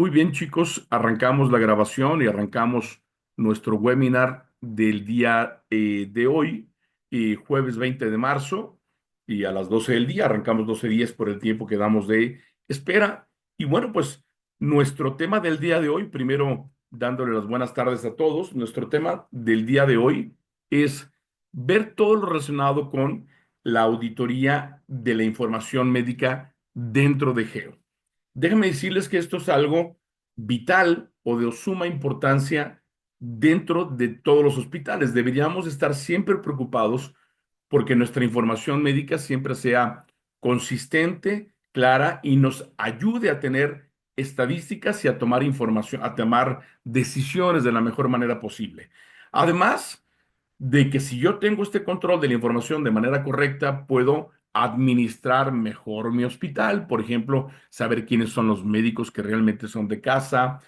Muy bien, chicos, arrancamos la grabación y arrancamos nuestro webinar del día de hoy, jueves 20 de marzo, y a las 12 del día, arrancamos 12:10 por el tiempo que damos de espera. Y bueno, pues nuestro tema del día de hoy, primero dándole las buenas tardes a todos, nuestro tema del día de hoy es ver todo lo relacionado con la auditoría de la información médica dentro de Geo. Déjenme decirles que esto es algo vital o de suma importancia dentro de todos los hospitales. Deberíamos estar siempre preocupados porque nuestra información médica siempre sea consistente, clara y nos ayude a tener estadísticas y a tomar información, a tomar decisiones de la mejor manera posible. Además, de que si yo tengo este control de la información de manera correcta, puedo administrar mejor mi hospital. Por ejemplo, saber quiénes son los médicos que realmente son de casa,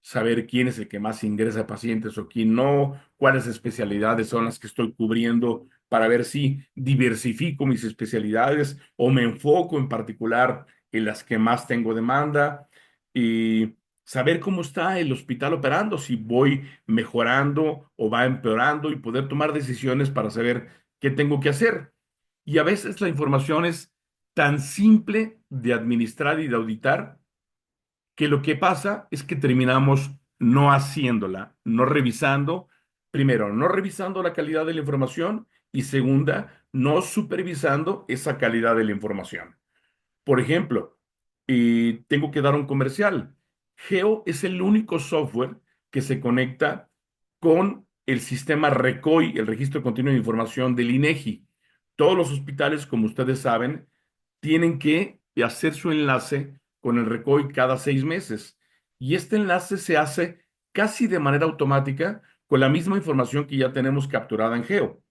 saber quién es el que más ingresa pacientes o quién no, cuáles especialidades son las que estoy cubriendo para ver si diversifico mis especialidades o me enfoco en particular en las que más tengo demanda. Y saber cómo está el hospital operando, si voy mejorando o va empeorando y poder tomar decisiones para saber qué tengo que hacer. Y a veces la información es tan simple de administrar y de auditar que lo que pasa es que terminamos no haciéndola, no revisando, primero, no revisando la calidad de la información y segunda, no supervisando esa calidad de la información. Por ejemplo, tengo que dar un comercial. Geo es el único software que se conecta con el sistema RECOI, el Registro Continuo de Información del INEGI. Todos los hospitales, como ustedes saben, tienen que hacer su enlace con el RECOI cada 6 meses. Y este enlace se hace casi de manera automática con la misma información que ya tenemos capturada en Geo.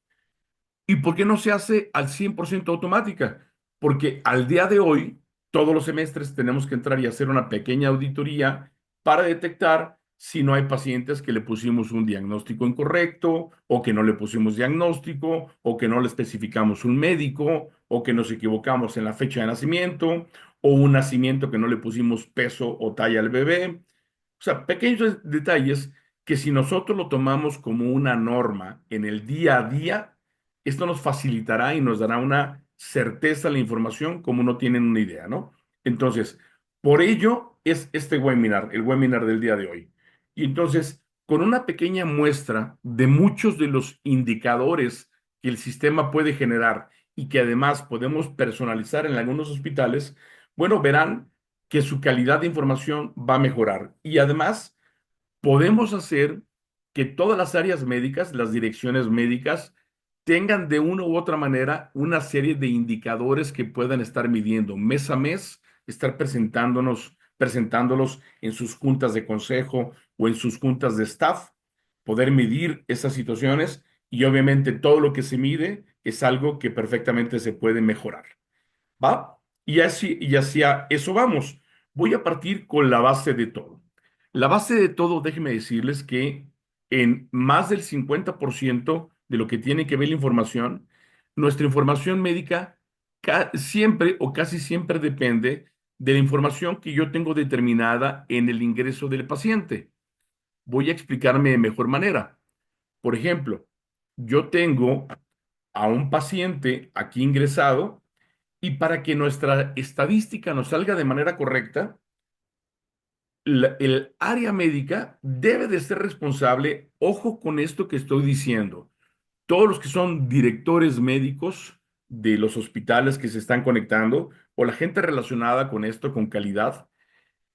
¿Y por qué no se hace al 100% automática? Porque al día de hoy, todos los semestres tenemos que entrar y hacer una pequeña auditoría para detectar si no hay pacientes que le pusimos un diagnóstico incorrecto, o que no le pusimos diagnóstico, o que no le especificamos un médico, o que nos equivocamos en la fecha de nacimiento, o un nacimiento que no le pusimos peso o talla al bebé. O sea, pequeños detalles que si nosotros lo tomamos como una norma en el día a día, esto nos facilitará y nos dará una certeza a la información como no tienen una idea, ¿no? Entonces, por ello es este webinar, el webinar del día de hoy. Y entonces, con una pequeña muestra de muchos de los indicadores que el sistema puede generar y que además podemos personalizar en algunos hospitales, bueno, verán que su calidad de información va a mejorar. Y además, podemos hacer que todas las áreas médicas, las direcciones médicas, tengan de una u otra manera una serie de indicadores que puedan estar midiendo mes a mes, estar presentándolos en sus juntas de consejo o en sus juntas de staff, poder medir esas situaciones y obviamente todo lo que se mide es algo que perfectamente se puede mejorar. ¿Va? Y así a eso vamos. Voy a partir con la base de todo. La base de todo, déjenme decirles que en más del 50% de lo que tiene que ver la información, nuestra información médica siempre o casi siempre depende de la información que yo tengo determinada en el ingreso del paciente. Voy a explicarme de mejor manera. Por ejemplo, yo tengo a un paciente aquí ingresado y para que nuestra estadística nos salga de manera correcta, el área médica debe de ser responsable, ojo con esto que estoy diciendo, todos los que son directores médicos de los hospitales que se están conectando o la gente relacionada con esto, con calidad,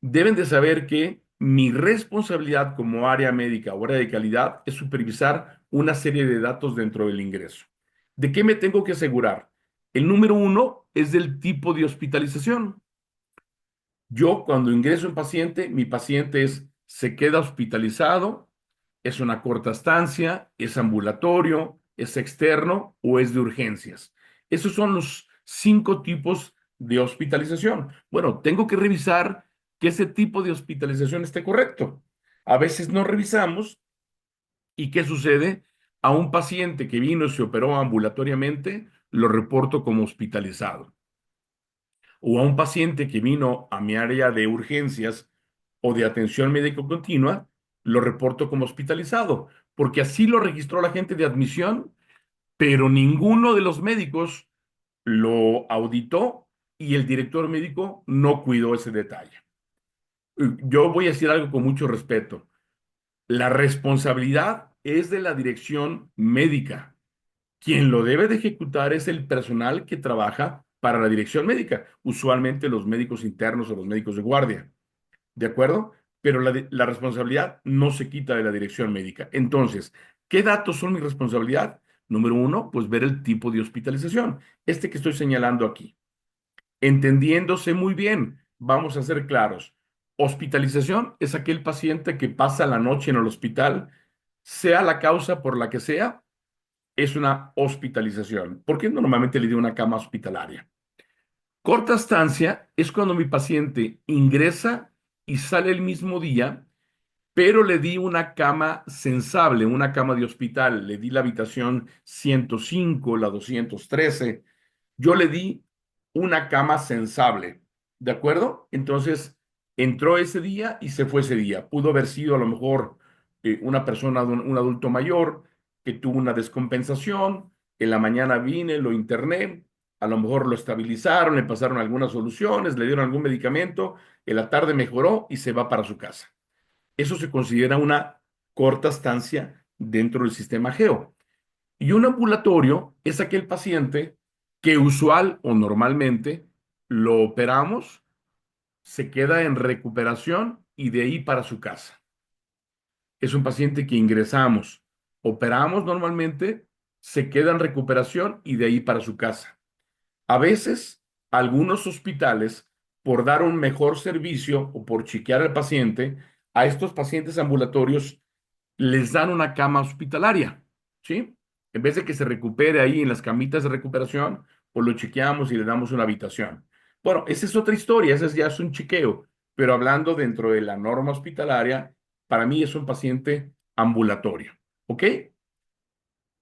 deben de saber que mi responsabilidad como área médica o área de calidad es supervisar una serie de datos dentro del ingreso. ¿De qué me tengo que asegurar? El número uno es del tipo de hospitalización. Yo cuando ingreso un paciente, mi paciente se queda hospitalizado, es una corta estancia, es ambulatorio, es externo o es de urgencias. Esos son los 5 tipos de hospitalización. Bueno, tengo que revisar que ese tipo de hospitalización esté correcto. A veces no revisamos y ¿qué sucede? A un paciente que vino y se operó ambulatoriamente, lo reporto como hospitalizado o a un paciente que vino a mi área de urgencias o de atención médica continua, lo reporto como hospitalizado, porque así lo registró la gente de admisión, pero ninguno de los médicos lo auditó y el director médico no cuidó ese detalle. Yo voy a decir algo con mucho respeto. La responsabilidad es de la dirección médica. Quien lo debe de ejecutar es el personal que trabaja para la dirección médica, usualmente los médicos internos o los médicos de guardia. ¿De acuerdo? Pero la responsabilidad no se quita de la dirección médica. Entonces, ¿qué datos son mi responsabilidad? Número uno, pues ver el tipo de hospitalización. Este que estoy señalando aquí. Entendiéndose muy bien, vamos a ser claros. Hospitalización es aquel paciente que pasa la noche en el hospital, sea la causa por la que sea, es una hospitalización. ¿Por qué normalmente le digo una cama hospitalaria? Corta estancia es cuando mi paciente ingresa y sale el mismo día, pero le di una cama sensable, una cama de hospital. Le di la habitación 105, la 213. Yo le di una cama sensable, ¿de acuerdo? Entonces, entró ese día y se fue ese día. Pudo haber sido a lo mejor una persona, un adulto mayor que tuvo una descompensación. En la mañana vine, lo interné, a lo mejor lo estabilizaron, le pasaron algunas soluciones, le dieron algún medicamento, en la tarde mejoró y se va para su casa. Eso se considera una corta estancia dentro del sistema GEO. Y un ambulatorio es aquel paciente que usual o normalmente lo operamos, se queda en recuperación y de ahí para su casa. Es un paciente que ingresamos, operamos normalmente, se queda en recuperación y de ahí para su casa. A veces, algunos hospitales, por dar un mejor servicio o por chequear al paciente, a estos pacientes ambulatorios les dan una cama hospitalaria, ¿sí? En vez de que se recupere ahí en las camitas de recuperación, pues lo chequeamos y le damos una habitación. Bueno, esa es otra historia, ese ya es un chequeo, pero hablando dentro de la norma hospitalaria, para mí es un paciente ambulatorio, ¿ok?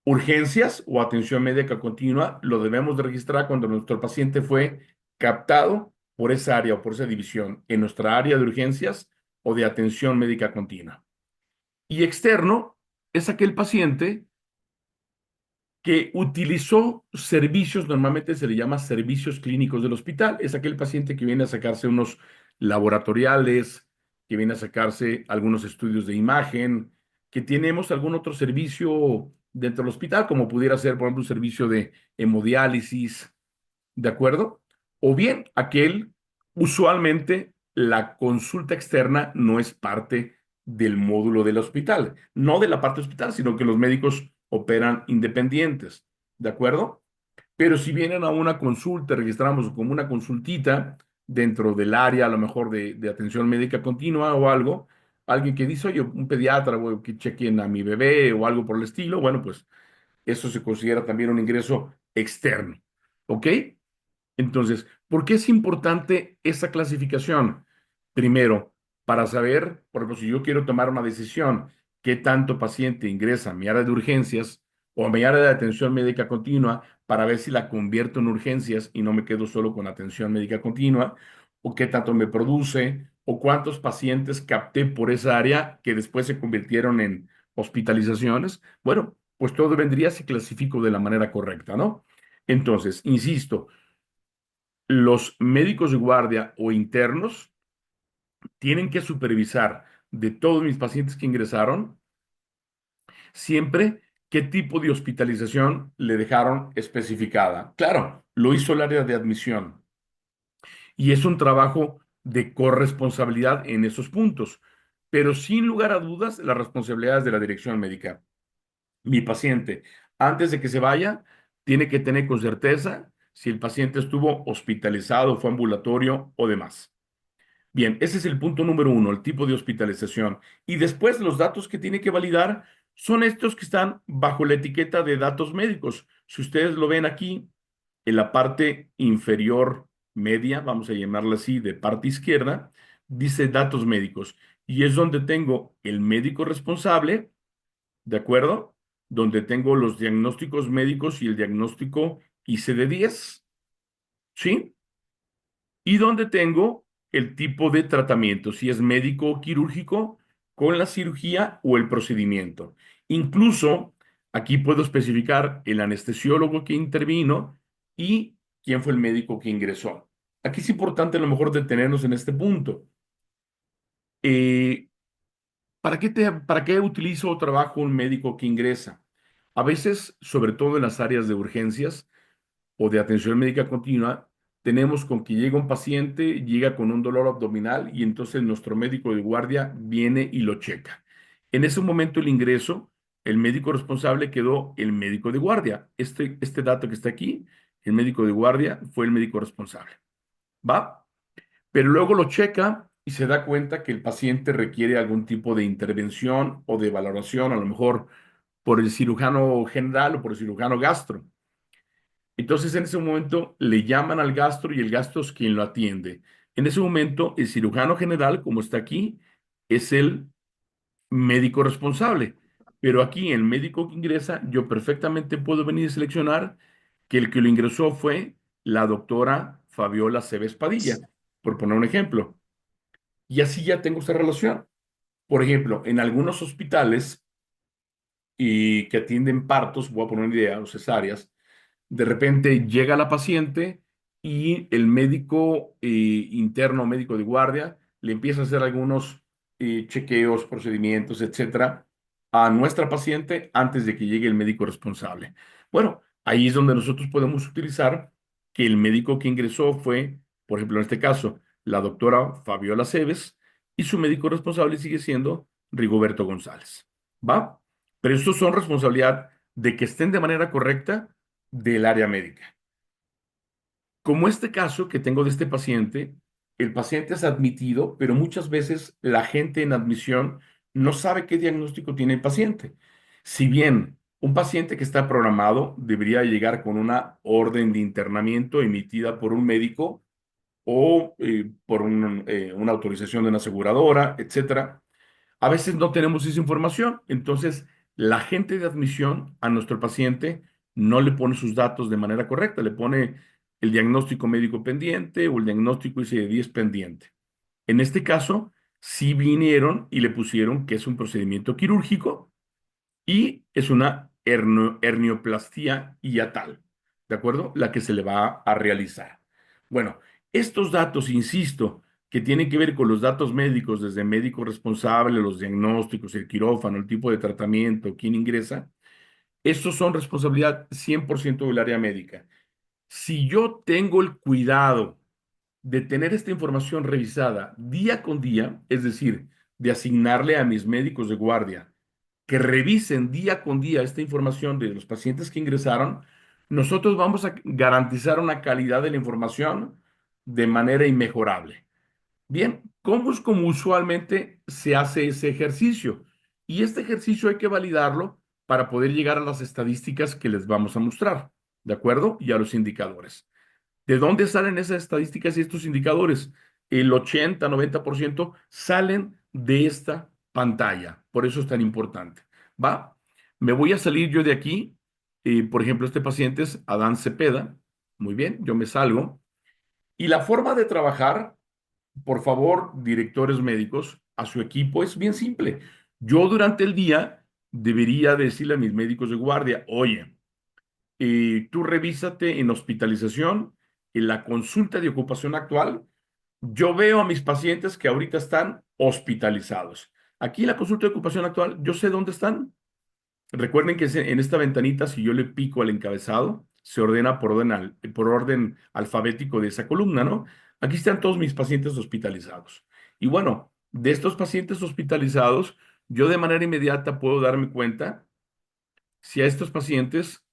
Urgencias o atención médica continua lo debemos de registrar cuando nuestro paciente fue captado por esa área o por esa división en nuestra área de urgencias o de atención médica continua. Y externo es aquel paciente que utilizó servicios, normalmente se le llama servicios clínicos del hospital. Es aquel paciente que viene a sacarse unos laboratoriales, que viene a sacarse algunos estudios de imagen, que tenemos algún otro servicio dentro del hospital, como pudiera ser, por ejemplo, un servicio de hemodiálisis, ¿de acuerdo? O bien aquel, usualmente la consulta externa no es parte del módulo del hospital, no de la parte hospital, sino que los médicos operan independientes, ¿de acuerdo? Pero si vienen a una consulta, registramos como una consultita dentro del área, a lo mejor de atención médica continua o algo, alguien que dice, oye, un pediatra, o que chequen a mi bebé o algo por el estilo, bueno, pues eso se considera también un ingreso externo, ¿ok? Entonces, ¿por qué es importante esa clasificación? Primero, para saber, por ejemplo, si yo quiero tomar una decisión, qué tanto paciente ingresa a mi área de urgencias o a mi área de atención médica continua para ver si la convierto en urgencias y no me quedo solo con atención médica continua, o qué tanto me produce, o cuántos pacientes capté por esa área que después se convirtieron en hospitalizaciones. Bueno, pues todo vendría si clasifico de la manera correcta, ¿no? Entonces, insisto, los médicos de guardia o internos tienen que supervisar de todos mis pacientes que ingresaron siempre qué tipo de hospitalización le dejaron especificada. Claro, lo hizo el área de admisión y es un trabajo de corresponsabilidad en esos puntos, pero sin lugar a dudas la responsabilidad es de la dirección médica. Mi paciente, antes de que se vaya, tiene que tener con certeza si el paciente estuvo hospitalizado, fue ambulatorio o demás. Bien, ese es el punto número uno, el tipo de hospitalización. Y después los datos que tiene que validar son estos que están bajo la etiqueta de datos médicos. Si ustedes lo ven aquí, en la parte inferior media, vamos a llamarla así, de parte izquierda, dice datos médicos. Y es donde tengo el médico responsable, ¿de acuerdo? Donde tengo los diagnósticos médicos y el diagnóstico ICD-10, ¿sí? Y donde tengo el tipo de tratamiento, si es médico o quirúrgico, con la cirugía o el procedimiento. Incluso aquí puedo especificar el anestesiólogo que intervino y quién fue el médico que ingresó. Aquí es importante a lo mejor detenernos en este punto. Eh, para qué utilizo o trabajo un médico que ingresa? A veces, sobre todo en las áreas de urgencias o de atención médica continua, tenemos con que llega un paciente, llega con un dolor abdominal y entonces nuestro médico de guardia viene y lo checa. En ese momento el ingreso, el médico responsable quedó el médico de guardia. Este dato que está aquí, el médico de guardia fue el médico responsable. ¿Va? Pero luego lo checa y se da cuenta que el paciente requiere algún tipo de intervención o de valoración, a lo mejor por el cirujano general o por el cirujano gastro. Entonces, en ese momento le llaman al gastro y el gastro es quien lo atiende. En ese momento, el cirujano general, como está aquí, es el médico responsable. Pero aquí, el médico que ingresa, yo perfectamente puedo venir y seleccionar que el que lo ingresó fue la doctora Fabiola Cebes Padilla, por poner un ejemplo. Y así ya tengo esta relación. Por ejemplo, en algunos hospitales y que atienden partos, voy a poner una idea, o cesáreas, de repente llega la paciente y el médico interno, médico de guardia, le empieza a hacer algunos chequeos, procedimientos, etcétera, a nuestra paciente antes de que llegue el médico responsable. Bueno, ahí es donde nosotros podemos utilizar que el médico que ingresó fue, por ejemplo, en este caso, la doctora Fabiola Cebes y su médico responsable sigue siendo Rigoberto González. ¿Va? Pero estos son responsabilidad de que estén de manera correcta del área médica. Como este caso que tengo de este paciente, el paciente es admitido, pero muchas veces la gente en admisión no sabe qué diagnóstico tiene el paciente. Si bien un paciente que está programado debería llegar con una orden de internamiento emitida por un médico o por una autorización de una aseguradora, etcétera, a veces no tenemos esa información, entonces la gente de admisión a nuestro paciente no le pone sus datos de manera correcta, le pone el diagnóstico médico pendiente o el diagnóstico ICD-10 pendiente. En este caso, sí vinieron y le pusieron que es un procedimiento quirúrgico y es una hernioplastía hiatal, ¿de acuerdo? La que se le va a realizar. Bueno, estos datos, insisto, que tienen que ver con los datos médicos, desde médico responsable, los diagnósticos, el quirófano, el tipo de tratamiento, quién ingresa, estos son responsabilidad 100% del área médica. Si yo tengo el cuidado de tener esta información revisada día con día, es decir, de asignarle a mis médicos de guardia que revisen día con día esta información de los pacientes que ingresaron, nosotros vamos a garantizar una calidad de la información de manera inmejorable. Bien, ¿cómo es como usualmente se hace ese ejercicio? Y este ejercicio hay que validarlo para poder llegar a las estadísticas que les vamos a mostrar, ¿de acuerdo? Y a los indicadores. ¿De dónde salen esas estadísticas y estos indicadores? El 80-90% salen de esta pantalla. Por eso es tan importante. ¿Va? Me voy a salir yo de aquí. Por ejemplo, este paciente es Adán Cepeda. Muy bien, yo me salgo. Y la forma de trabajar, por favor, directores médicos, a su equipo es bien simple. Yo durante el día debería decirle a mis médicos de guardia, oye, tú revísate en hospitalización, en la consulta de ocupación actual. Yo veo a mis pacientes que ahorita están hospitalizados. Aquí en la consulta de ocupación actual, yo sé dónde están. Recuerden que en esta ventanita, si yo le pico al encabezado, se ordena por orden alfabético de esa columna, ¿no? Aquí están todos mis pacientes hospitalizados. Y bueno, de estos pacientes hospitalizados, yo de manera inmediata puedo darme cuenta si a estos pacientes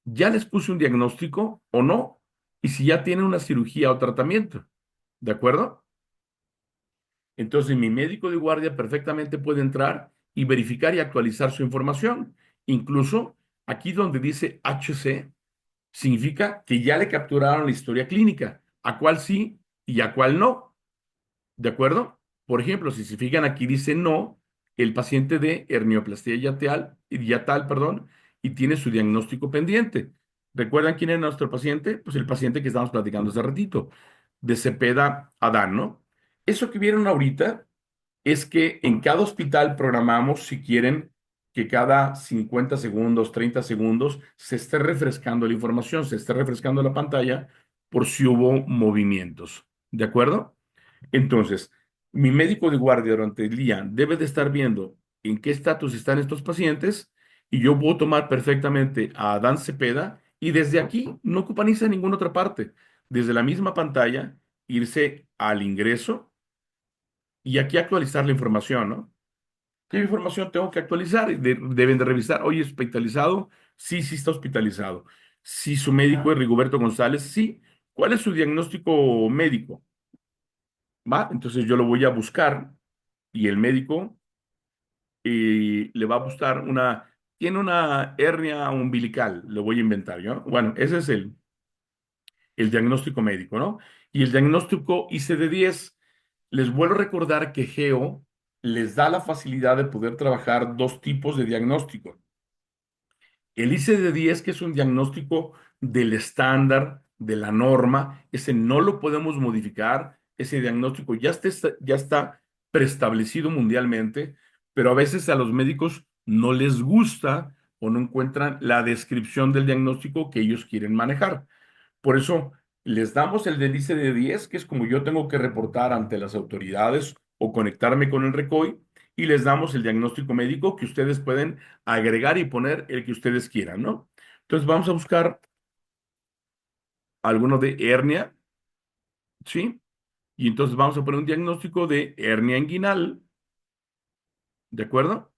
ya les puse un diagnóstico o no, y si ya tienen una cirugía o tratamiento. ¿De acuerdo? Entonces, mi médico de guardia perfectamente puede entrar y verificar y actualizar su información. Incluso aquí donde dice HC, significa que ya le capturaron la historia clínica, a cuál sí y a cuál no. ¿De acuerdo? Por ejemplo, si se fijan aquí dice no, el paciente de hernioplastia yatal, perdón, y tiene su diagnóstico pendiente. ¿Recuerdan quién era nuestro paciente? Pues el paciente que estábamos platicando hace ratito, de Cepeda Adán, ¿no? Eso que vieron ahorita es que en cada hospital programamos, si quieren, que cada 50 segundos, 30 segundos se esté refrescando la información, se esté refrescando la pantalla por si hubo movimientos. ¿De acuerdo? Entonces, mi médico de guardia durante el día debe de estar viendo en qué estatus están estos pacientes y yo puedo tomar perfectamente a Adán Cepeda y desde aquí no ocupan irse a ninguna otra parte. Desde la misma pantalla, irse al ingreso y aquí actualizar la información, ¿no? ¿Qué información tengo que actualizar? Deben de revisar. Oye, ¿es hospitalizado? Sí, sí está hospitalizado. Si su médico es Rigoberto González, sí. ¿Cuál es su diagnóstico médico? ¿Va? Entonces yo lo voy a buscar y el médico le va a buscar tiene una hernia umbilical, lo voy a inventar yo. Bueno, ese es el diagnóstico médico, ¿no? Y el diagnóstico ICD-10, les vuelvo a recordar que Geo les da la facilidad de poder trabajar dos tipos de diagnóstico. El ICD-10, que es un diagnóstico del estándar, de la norma, ese no lo podemos modificar, ese diagnóstico ya está preestablecido mundialmente, pero a veces a los médicos no les gusta o no encuentran la descripción del diagnóstico que ellos quieren manejar. Por eso les damos el del ICD-10, que es como yo tengo que reportar ante las autoridades o conectarme con el RECOI, y les damos el diagnóstico médico que ustedes pueden agregar y poner el que ustedes quieran, ¿no? Entonces vamos a buscar alguno de hernia, ¿sí? Y entonces vamos a poner un diagnóstico de hernia inguinal, ¿de acuerdo?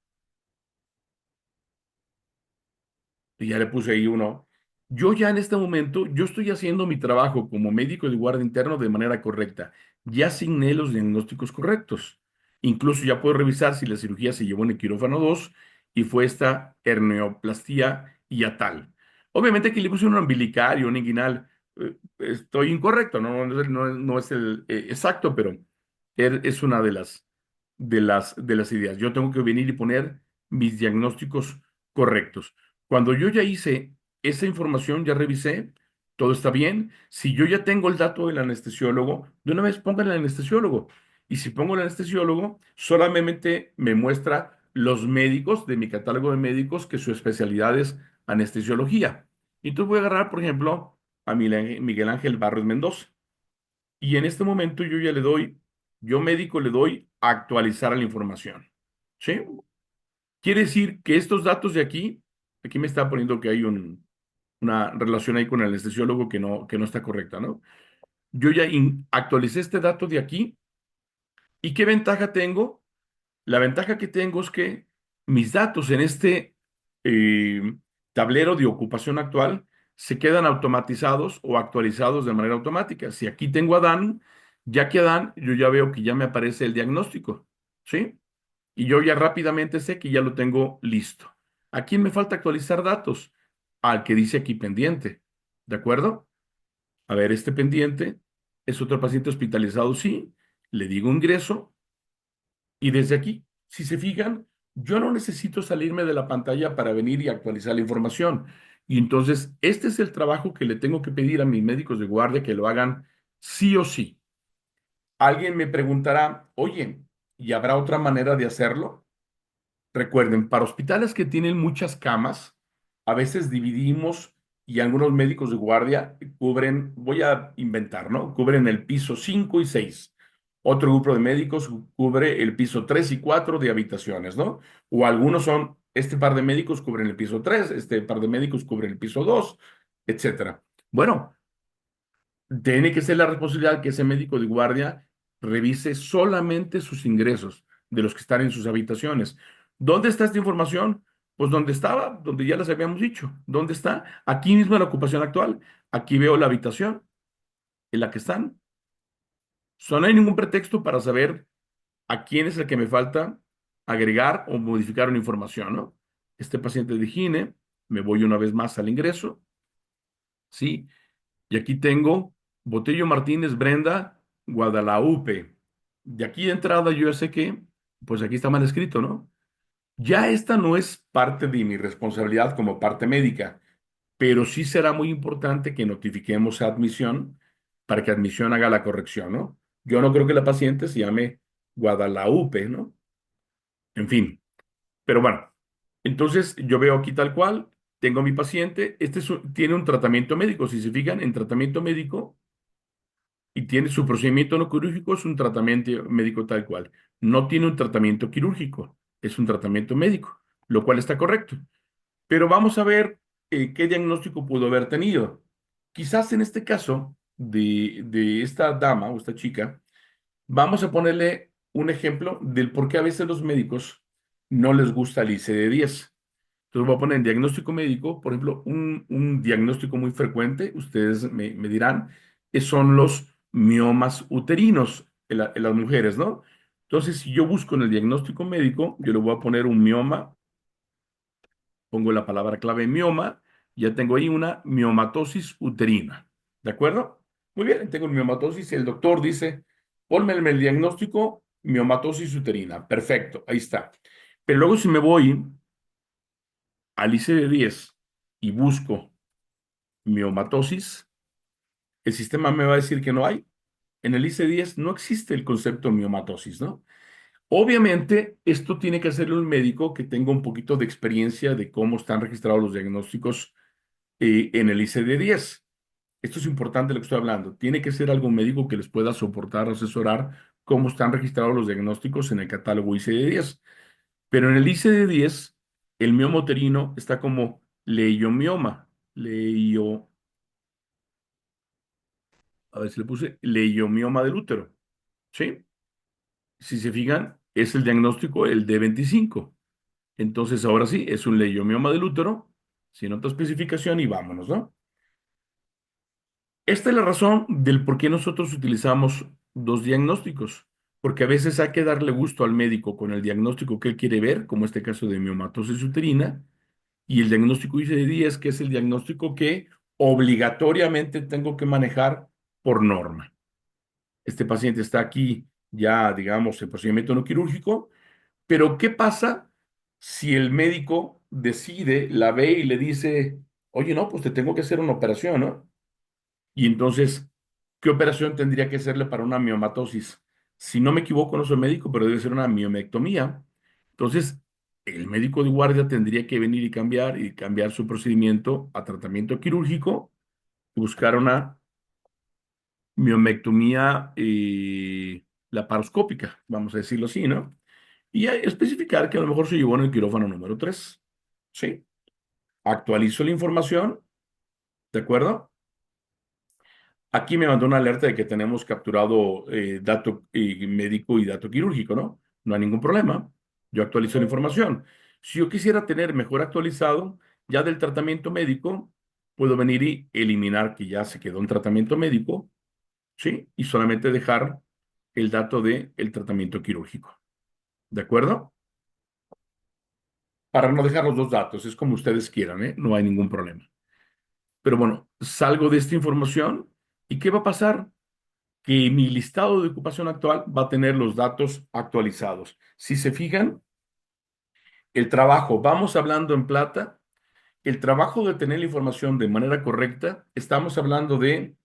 Y ya le puse ahí uno. Yo ya en este momento, yo estoy haciendo mi trabajo como médico de guardia interno de manera correcta. Ya asigné los diagnósticos correctos. Incluso ya puedo revisar si la cirugía se llevó en el quirófano 2 y fue esta herneoplastía hiatal. Obviamente que le puse un umbilical y un inguinal. Estoy incorrecto, no es el exacto, pero es una de las ideas. Yo tengo que venir y poner mis diagnósticos correctos. Cuando yo ya hice esa información, ya revisé, todo está bien. Si yo ya tengo el dato del anestesiólogo, de una vez pongan el anestesiólogo. Y si pongo el anestesiólogo, solamente me muestra los médicos de mi catálogo de médicos que su especialidad es anestesiología. Y entonces voy a agarrar, por ejemplo, a Miguel Ángel Barros Mendoza. Y en este momento yo ya le doy, yo médico le doy actualizar a la información. ¿Sí? Quiere decir que estos datos de aquí me está poniendo que hay una relación ahí con el anestesiólogo que no está correcta, ¿no? Yo ya actualicé este dato de aquí. ¿Y qué ventaja tengo? La ventaja que tengo es que mis datos en este eh, tablero de ocupación actual se quedan automatizados o actualizados de manera automática. Si aquí tengo a Dan, ya que a Dan, yo ya veo que ya me aparece el diagnóstico, ¿sí? Y yo ya rápidamente sé que ya lo tengo listo. ¿A quién me falta actualizar datos? Al que dice aquí pendiente. ¿De acuerdo? A ver, este pendiente es otro paciente hospitalizado, sí. Le digo ingreso y desde aquí, si se fijan, yo no necesito salirme de la pantalla para venir y actualizar la información. Y entonces, este es el trabajo que le tengo que pedir a mis médicos de guardia que lo hagan sí o sí. Alguien me preguntará, oye, ¿y habrá otra manera de hacerlo? Recuerden, para hospitales que tienen muchas camas, a veces dividimos y algunos médicos de guardia cubren, voy a inventar, ¿no? Cubren el piso 5 y 6. Otro grupo de médicos cubre el piso 3 y 4 de habitaciones, ¿no? O algunos son, este par de médicos cubren el piso 3, este par de médicos cubren el piso 2, etcétera. Bueno, tiene que ser la responsabilidad que ese médico de guardia revise solamente sus ingresos de los que están en sus habitaciones. ¿Dónde está esta información? Pues donde estaba, donde ya les habíamos dicho. ¿Dónde está? Aquí mismo en la ocupación actual. Aquí veo la habitación en la que están. No hay ningún pretexto para saber a quién es el que me falta agregar o modificar una información, ¿no? Este paciente de Gine, me voy una vez más al ingreso, ¿sí? Y aquí tengo Botello Martínez Brenda, Guadalupe. De aquí de entrada yo ya sé que, pues aquí está mal escrito, ¿no? Ya esta no es parte de mi responsabilidad como parte médica, pero sí será muy importante que notifiquemos a admisión para que admisión haga la corrección, ¿no? Yo no creo que la paciente se llame Guadalupe, ¿no? En fin, pero bueno, entonces yo veo aquí tal cual, tengo a mi paciente, tiene un tratamiento médico, si se fijan, en tratamiento médico y tiene su procedimiento no quirúrgico, es un tratamiento médico tal cual. No tiene un tratamiento quirúrgico, es un tratamiento médico, lo cual está correcto. Pero vamos a ver qué diagnóstico pudo haber tenido. Quizás en este caso de esta dama o esta chica, vamos a ponerle un ejemplo del por qué a veces los médicos no les gusta el ICD-10. Entonces voy a poner en diagnóstico médico, por ejemplo, un diagnóstico muy frecuente, ustedes me dirán, son los miomas uterinos en las mujeres, ¿no? Entonces, si yo busco en el diagnóstico médico, yo le voy a poner un mioma, pongo la palabra clave mioma, ya tengo ahí una miomatosis uterina, ¿de acuerdo? Muy bien, tengo miomatosis, el doctor dice, ponme en el diagnóstico miomatosis uterina, perfecto, ahí está. Pero luego si me voy al ICD-10 y busco miomatosis, el sistema me va a decir que no hay. En el ICD-10 no existe el concepto miomatosis, ¿no? Obviamente, esto tiene que hacerlo un médico que tenga un poquito de experiencia de cómo están registrados los diagnósticos en el ICD-10. Esto es importante lo que estoy hablando. Tiene que ser algún médico que les pueda soportar, asesorar cómo están registrados los diagnósticos en el catálogo ICD-10. Pero en el ICD-10, el mioma uterino está como leiomioma. A ver si le puse leiomioma del útero. ¿Sí? Si se fijan, es el diagnóstico, el D25. Entonces, ahora sí, es un leiomioma del útero, sin otra especificación y vámonos, ¿no? Esta es la razón del por qué nosotros utilizamos dos diagnósticos, porque a veces hay que darle gusto al médico con el diagnóstico que él quiere ver, como este caso de miomatosis uterina, y el diagnóstico ICD-10, que es el diagnóstico que obligatoriamente tengo que manejar por norma. Este paciente está aquí ya, digamos, en procedimiento no quirúrgico, pero ¿qué pasa si el médico decide, la ve y le dice, oye, no, pues te tengo que hacer una operación, ¿no? Y entonces, ¿qué operación tendría que hacerle para una miomatosis? Si no me equivoco, no soy médico, pero debe ser una miomectomía. Entonces, el médico de guardia tendría que venir y cambiar su procedimiento a tratamiento quirúrgico, buscar una miomectomía laparoscópica, vamos a decirlo así, ¿no? Y especificar que a lo mejor se llevó en el quirófano número 3. ¿Sí? Actualizo la información, ¿de acuerdo? Aquí me mandó una alerta de que tenemos capturado dato médico y dato quirúrgico, ¿no? No hay ningún problema. Yo actualizo la información. Si yo quisiera tener mejor actualizado ya del tratamiento médico, puedo venir y eliminar que ya se quedó un tratamiento médico, ¿sí? Y solamente dejar el dato del tratamiento quirúrgico. ¿De acuerdo? Para no dejar los dos datos, es como ustedes quieran, ¿eh? No hay ningún problema. Pero bueno, salgo de esta información y ¿qué va a pasar? Que mi listado de ocupación actual va a tener los datos actualizados. Si se fijan, el trabajo, vamos hablando en plata, el trabajo de tener la información de manera correcta, estamos hablando de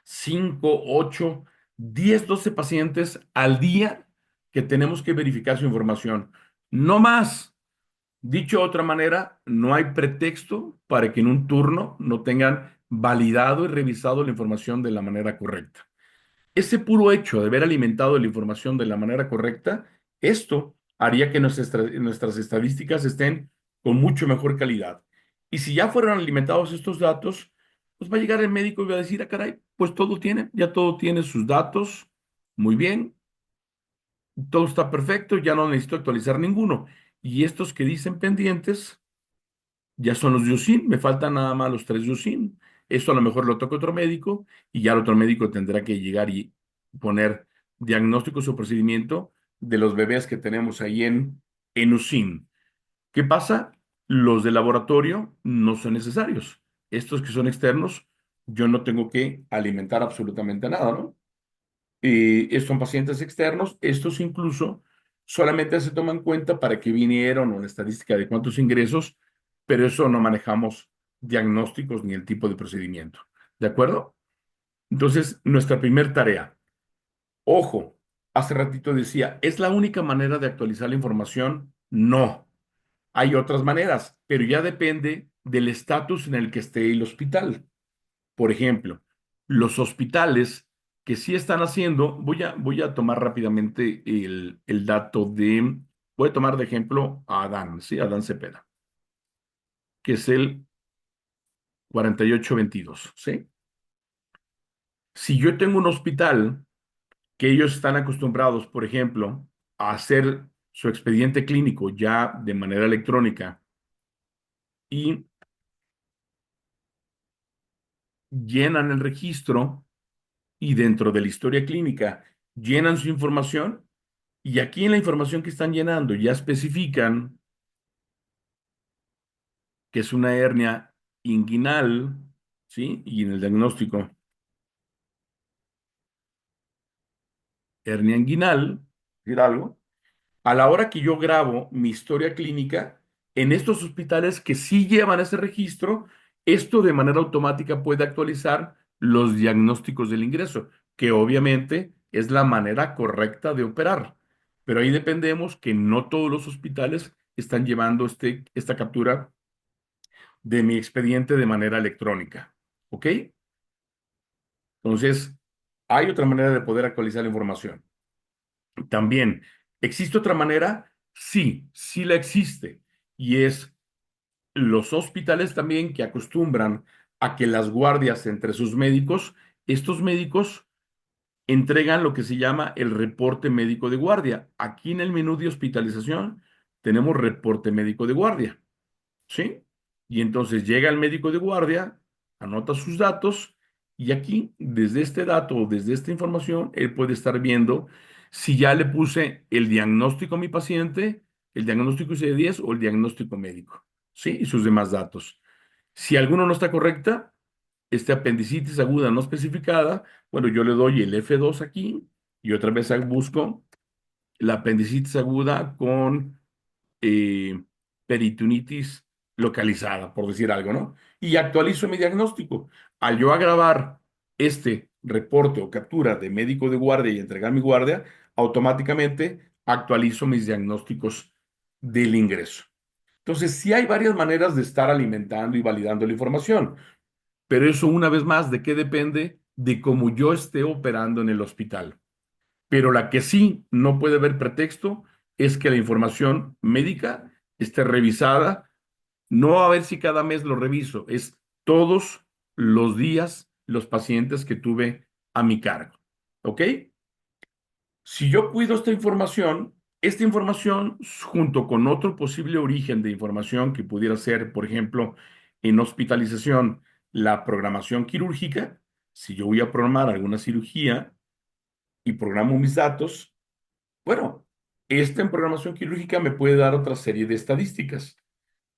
5, 8, 10, 12 pacientes al día que tenemos que verificar su información. No más. Dicho de otra manera, no hay pretexto para que en un turno no tengan validado y revisado la información de la manera correcta. Ese puro hecho de haber alimentado la información de la manera correcta, esto haría que nuestras estadísticas estén con mucho mejor calidad. Y si ya fueron alimentados estos datos, pues va a llegar el médico y va a decir, ah, caray, pues todo tiene, ya todo tiene sus datos, muy bien, todo está perfecto, ya no necesito actualizar ninguno. Y estos que dicen pendientes, ya son los USIN, me faltan nada más los tres USIN. Esto a lo mejor lo toca otro médico y ya el otro médico tendrá que llegar y poner diagnósticos o procedimiento de los bebés que tenemos ahí en USIN. ¿Qué pasa? Los de laboratorio no son necesarios. Estos que son externos, yo no tengo que alimentar absolutamente nada, ¿no? Estos son pacientes externos, estos incluso solamente se toman en cuenta para que vinieron o la estadística de cuántos ingresos, pero eso no manejamos diagnósticos ni el tipo de procedimiento. ¿De acuerdo? Entonces, nuestra primer tarea. Ojo, hace ratito decía, ¿es la única manera de actualizar la información? No, hay otras maneras, pero ya depende del estatus en el que esté el hospital. Por ejemplo, los hospitales que sí están haciendo, voy a tomar rápidamente el dato voy a tomar de ejemplo a Adán, ¿sí? Adán Cepeda, que es el 4822, ¿sí? Si yo tengo un hospital que ellos están acostumbrados, por ejemplo, a hacer su expediente clínico ya de manera electrónica y llenan el registro y dentro de la historia clínica llenan su información y aquí en la información que están llenando ya especifican que es una hernia inguinal, ¿sí? Y en el diagnóstico, hernia inguinal, decir algo. A la hora que yo grabo mi historia clínica, en estos hospitales que sí llevan ese registro, esto de manera automática puede actualizar los diagnósticos del ingreso, que obviamente es la manera correcta de operar. Pero ahí dependemos que no todos los hospitales están llevando esta captura de mi expediente de manera electrónica. ¿Ok? Entonces, hay otra manera de poder actualizar la información. También, ¿existe otra manera? Sí, sí la existe. Y es los hospitales también que acostumbran a que las guardias entre sus médicos, estos médicos entregan lo que se llama el reporte médico de guardia. Aquí en el menú de hospitalización tenemos reporte médico de guardia. ¿Sí? Y entonces llega el médico de guardia, anota sus datos y aquí, desde este dato o desde esta información, él puede estar viendo si ya le puse el diagnóstico a mi paciente, el diagnóstico ICD-10 o el diagnóstico médico, ¿sí? Y sus demás datos. Si alguno no está correcta, este apendicitis aguda no especificada, bueno, yo le doy el F2 aquí y otra vez busco la apendicitis aguda con eh, peritonitis localizada, por decir algo, ¿no? Y actualizo mi diagnóstico. Al yo agravar este reporte o captura de médico de guardia y entregar mi guardia, automáticamente actualizo mis diagnósticos del ingreso. Entonces, sí hay varias maneras de estar alimentando y validando la información, pero eso una vez más, ¿de qué depende? De cómo yo esté operando en el hospital. Pero la que sí no puede haber pretexto es que la información médica esté revisada, no a ver si cada mes lo reviso, es todos los días los pacientes que tuve a mi cargo. ¿Ok? Si yo cuido esta información junto con otro posible origen de información que pudiera ser, por ejemplo, en hospitalización, la programación quirúrgica, si yo voy a programar alguna cirugía y programo mis datos, bueno, esta en programación quirúrgica me puede dar otra serie de estadísticas.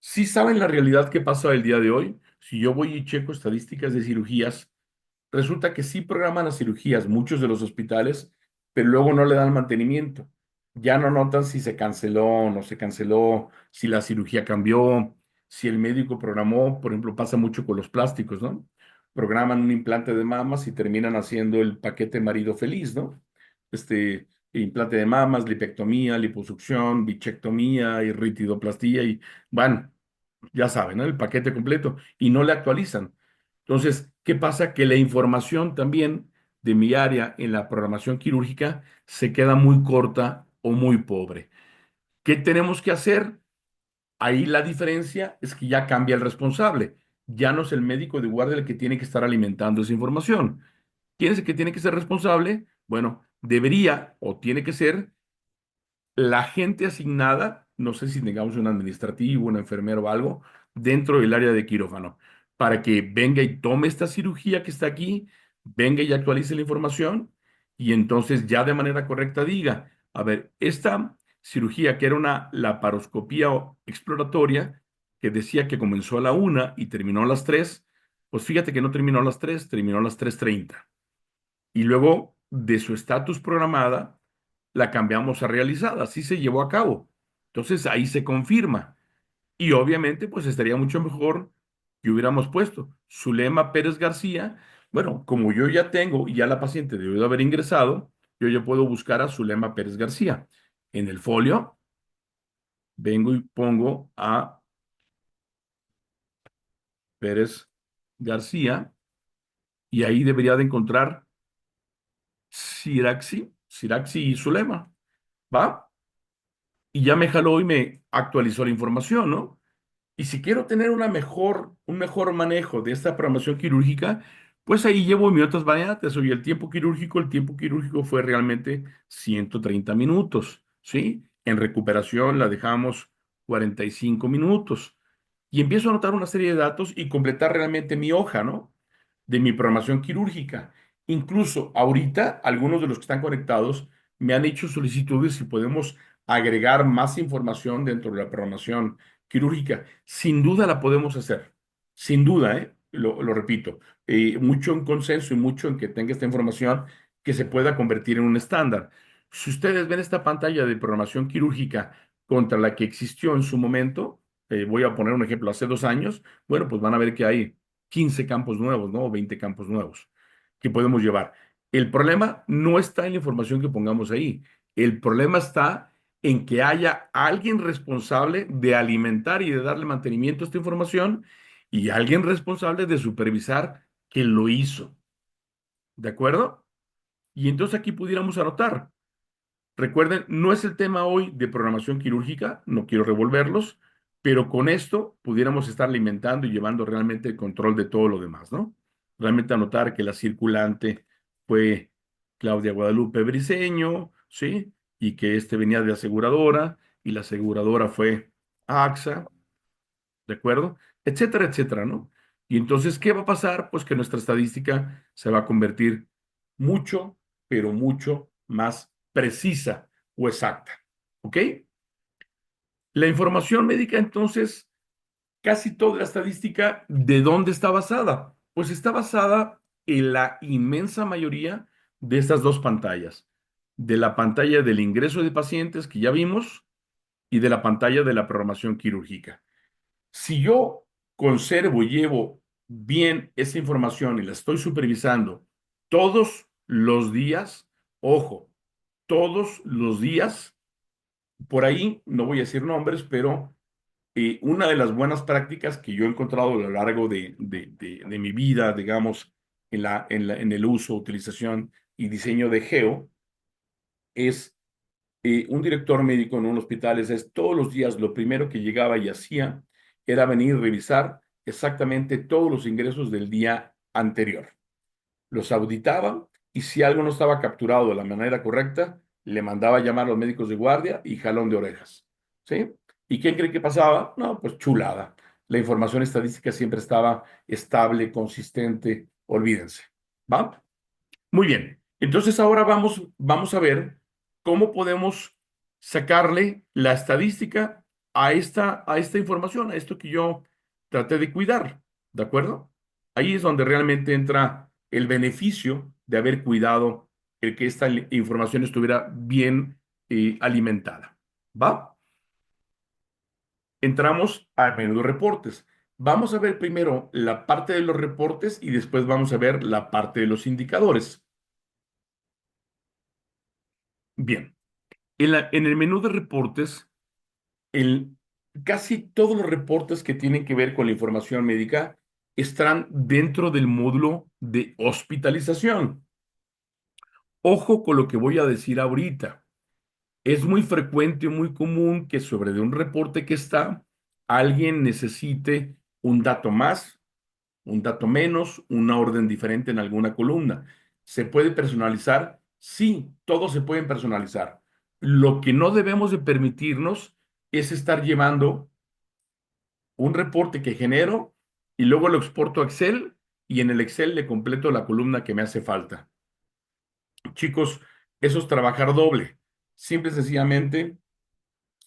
Si saben la realidad que pasa el día de hoy, si yo voy y checo estadísticas de cirugías, resulta que sí programan las cirugías muchos de los hospitales, pero luego no le dan mantenimiento. Ya no notan si se canceló o no se canceló, si la cirugía cambió, si el médico programó, por ejemplo, pasa mucho con los plásticos, ¿no? Programan un implante de mamas y terminan haciendo el paquete marido feliz, ¿no? Implante de mamas, lipectomía, liposucción, bichectomía y ritidoplastia y van, ya saben, ¿no? El paquete completo y no le actualizan. Entonces, ¿qué pasa? Que la información también de mi área en la programación quirúrgica se queda muy corta o muy pobre. ¿Qué tenemos que hacer? Ahí la diferencia es que ya cambia el responsable. Ya no es el médico de guardia el que tiene que estar alimentando esa información. ¿Quién es el que tiene que ser responsable? Bueno, debería o tiene que ser la gente asignada, no sé si tengamos un administrativo, un enfermero o algo, dentro del área de quirófano, para que venga y tome esta cirugía que está aquí, venga y actualice la información y entonces ya de manera correcta diga, a ver, esta cirugía que era una laparoscopía exploratoria, que decía que comenzó a la 1 y terminó a las 3, pues fíjate que no terminó a las 3, terminó a las 3:30 y luego de su estatus programada la cambiamos a realizada, así se llevó a cabo. Entonces ahí se confirma. Y obviamente pues estaría mucho mejor que hubiéramos puesto Zulema Pérez García. Bueno, como yo ya tengo y ya la paciente debió de haber ingresado, yo ya puedo buscar a Zulema Pérez García. En el folio, vengo y pongo a Pérez García y ahí debería de encontrar Siraxi y Zulema, ¿va? Y ya me jaló y me actualizó la información, ¿no? Y si quiero tener un mejor manejo de esta programación quirúrgica, pues ahí llevo mis otras variantes. Oye, el tiempo quirúrgico fue realmente 130 minutos, ¿sí? En recuperación la dejamos 45 minutos. Y empiezo a anotar una serie de datos y completar realmente mi hoja, ¿no? De mi programación quirúrgica. Incluso ahorita, algunos de los que están conectados me han hecho solicitudes si podemos agregar más información dentro de la programación quirúrgica. Sin duda la podemos hacer, sin duda, ¿eh? Lo repito, mucho en consenso y mucho en que tenga esta información que se pueda convertir en un estándar. Si ustedes ven esta pantalla de programación quirúrgica contra la que existió en su momento, voy a poner un ejemplo, hace 2 años, bueno, pues van a ver que hay 15 campos nuevos, ¿no? O 20 campos nuevos que podemos llevar. El problema no está en la información que pongamos ahí. El problema está en que haya alguien responsable de alimentar y de darle mantenimiento a esta información y alguien responsable de supervisar que lo hizo. ¿De acuerdo? Y entonces aquí pudiéramos anotar. Recuerden, no es el tema hoy de programación quirúrgica, no quiero revolverlos, pero con esto pudiéramos estar alimentando y llevando realmente el control de todo lo demás, ¿no? Realmente anotar que la circulante fue Claudia Guadalupe Briceño, ¿sí? Y que este venía de aseguradora y la aseguradora fue AXA, ¿de acuerdo? Etcétera, etcétera, ¿no? Y entonces, ¿qué va a pasar? Pues que nuestra estadística se va a convertir mucho, pero mucho más precisa o exacta, ¿ok? La información médica, entonces, casi toda la estadística, ¿de dónde está basada? Pues está basada en la inmensa mayoría de estas dos pantallas, de la pantalla del ingreso de pacientes que ya vimos y de la pantalla de la programación quirúrgica. Si yo conservo y llevo bien esa información y la estoy supervisando todos los días, ojo, todos los días, por ahí, no voy a decir nombres, pero una de las buenas prácticas que yo he encontrado a lo largo de mi vida, digamos, en el uso, utilización y diseño de Geo, es un director médico en un hospital, es todos los días lo primero que llegaba y hacía era venir a revisar exactamente todos los ingresos del día anterior. Los auditaba y si algo no estaba capturado de la manera correcta, le mandaba llamar a los médicos de guardia y jalón de orejas. ¿Sí? ¿Y quién cree que pasaba? No, pues chulada. La información estadística siempre estaba estable, consistente, olvídense. ¿Va? Muy bien. Entonces ahora vamos a ver cómo podemos sacarle la estadística a esta información, a esto que yo traté de cuidar. ¿De acuerdo? Ahí es donde realmente entra el beneficio de haber cuidado el que esta información estuviera bien alimentada. ¿Va? Entramos al menú de reportes. Vamos a ver primero la parte de los reportes y después vamos a ver la parte de los indicadores. Bien. En el menú de reportes, el, casi todos los reportes que tienen que ver con la información médica están dentro del módulo de hospitalización. Ojo con lo que voy a decir ahorita. Es muy frecuente y muy común que sobre de un reporte que está, alguien necesite un dato más, un dato menos, una orden diferente en alguna columna. ¿Se puede personalizar? Sí, todos se pueden personalizar. Lo que no debemos de permitirnos es estar llevando un reporte que genero y luego lo exporto a Excel y en el Excel le completo la columna que me hace falta. Chicos, eso es trabajar doble. Simple y sencillamente,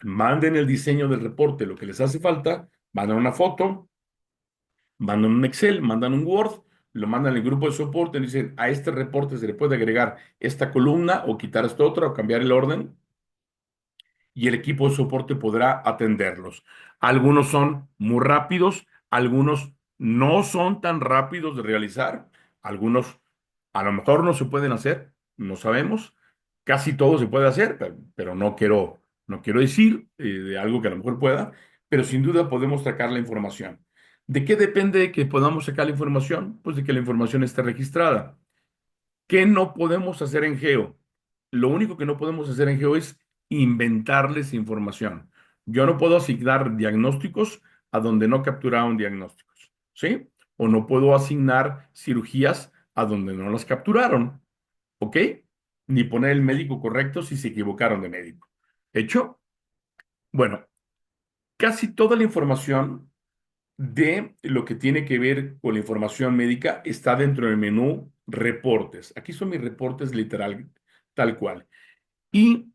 manden el diseño del reporte, lo que les hace falta, mandan una foto, mandan un Excel, mandan un Word, lo mandan al grupo de soporte y dicen, a este reporte se le puede agregar esta columna o quitar esta otra o cambiar el orden y el equipo de soporte podrá atenderlos. Algunos son muy rápidos, algunos no son tan rápidos de realizar, algunos a lo mejor no se pueden hacer, no sabemos, Casi todo se puede hacer, pero no quiero decir de algo que a lo mejor pueda, pero sin duda podemos sacar la información. ¿De qué depende que podamos sacar la información? Pues de que la información esté registrada. ¿Qué no podemos hacer en Geo? Lo único que no podemos hacer en Geo es inventarles información. Yo no puedo asignar diagnósticos a donde no capturaron diagnósticos, ¿sí? O no puedo asignar cirugías a donde no las capturaron, ¿ok? Ni poner el médico correcto si se equivocaron de médico. ¿Hecho? Bueno, casi toda la información de lo que tiene que ver con la información médica está dentro del menú reportes. Aquí son mis reportes literal, tal cual. Y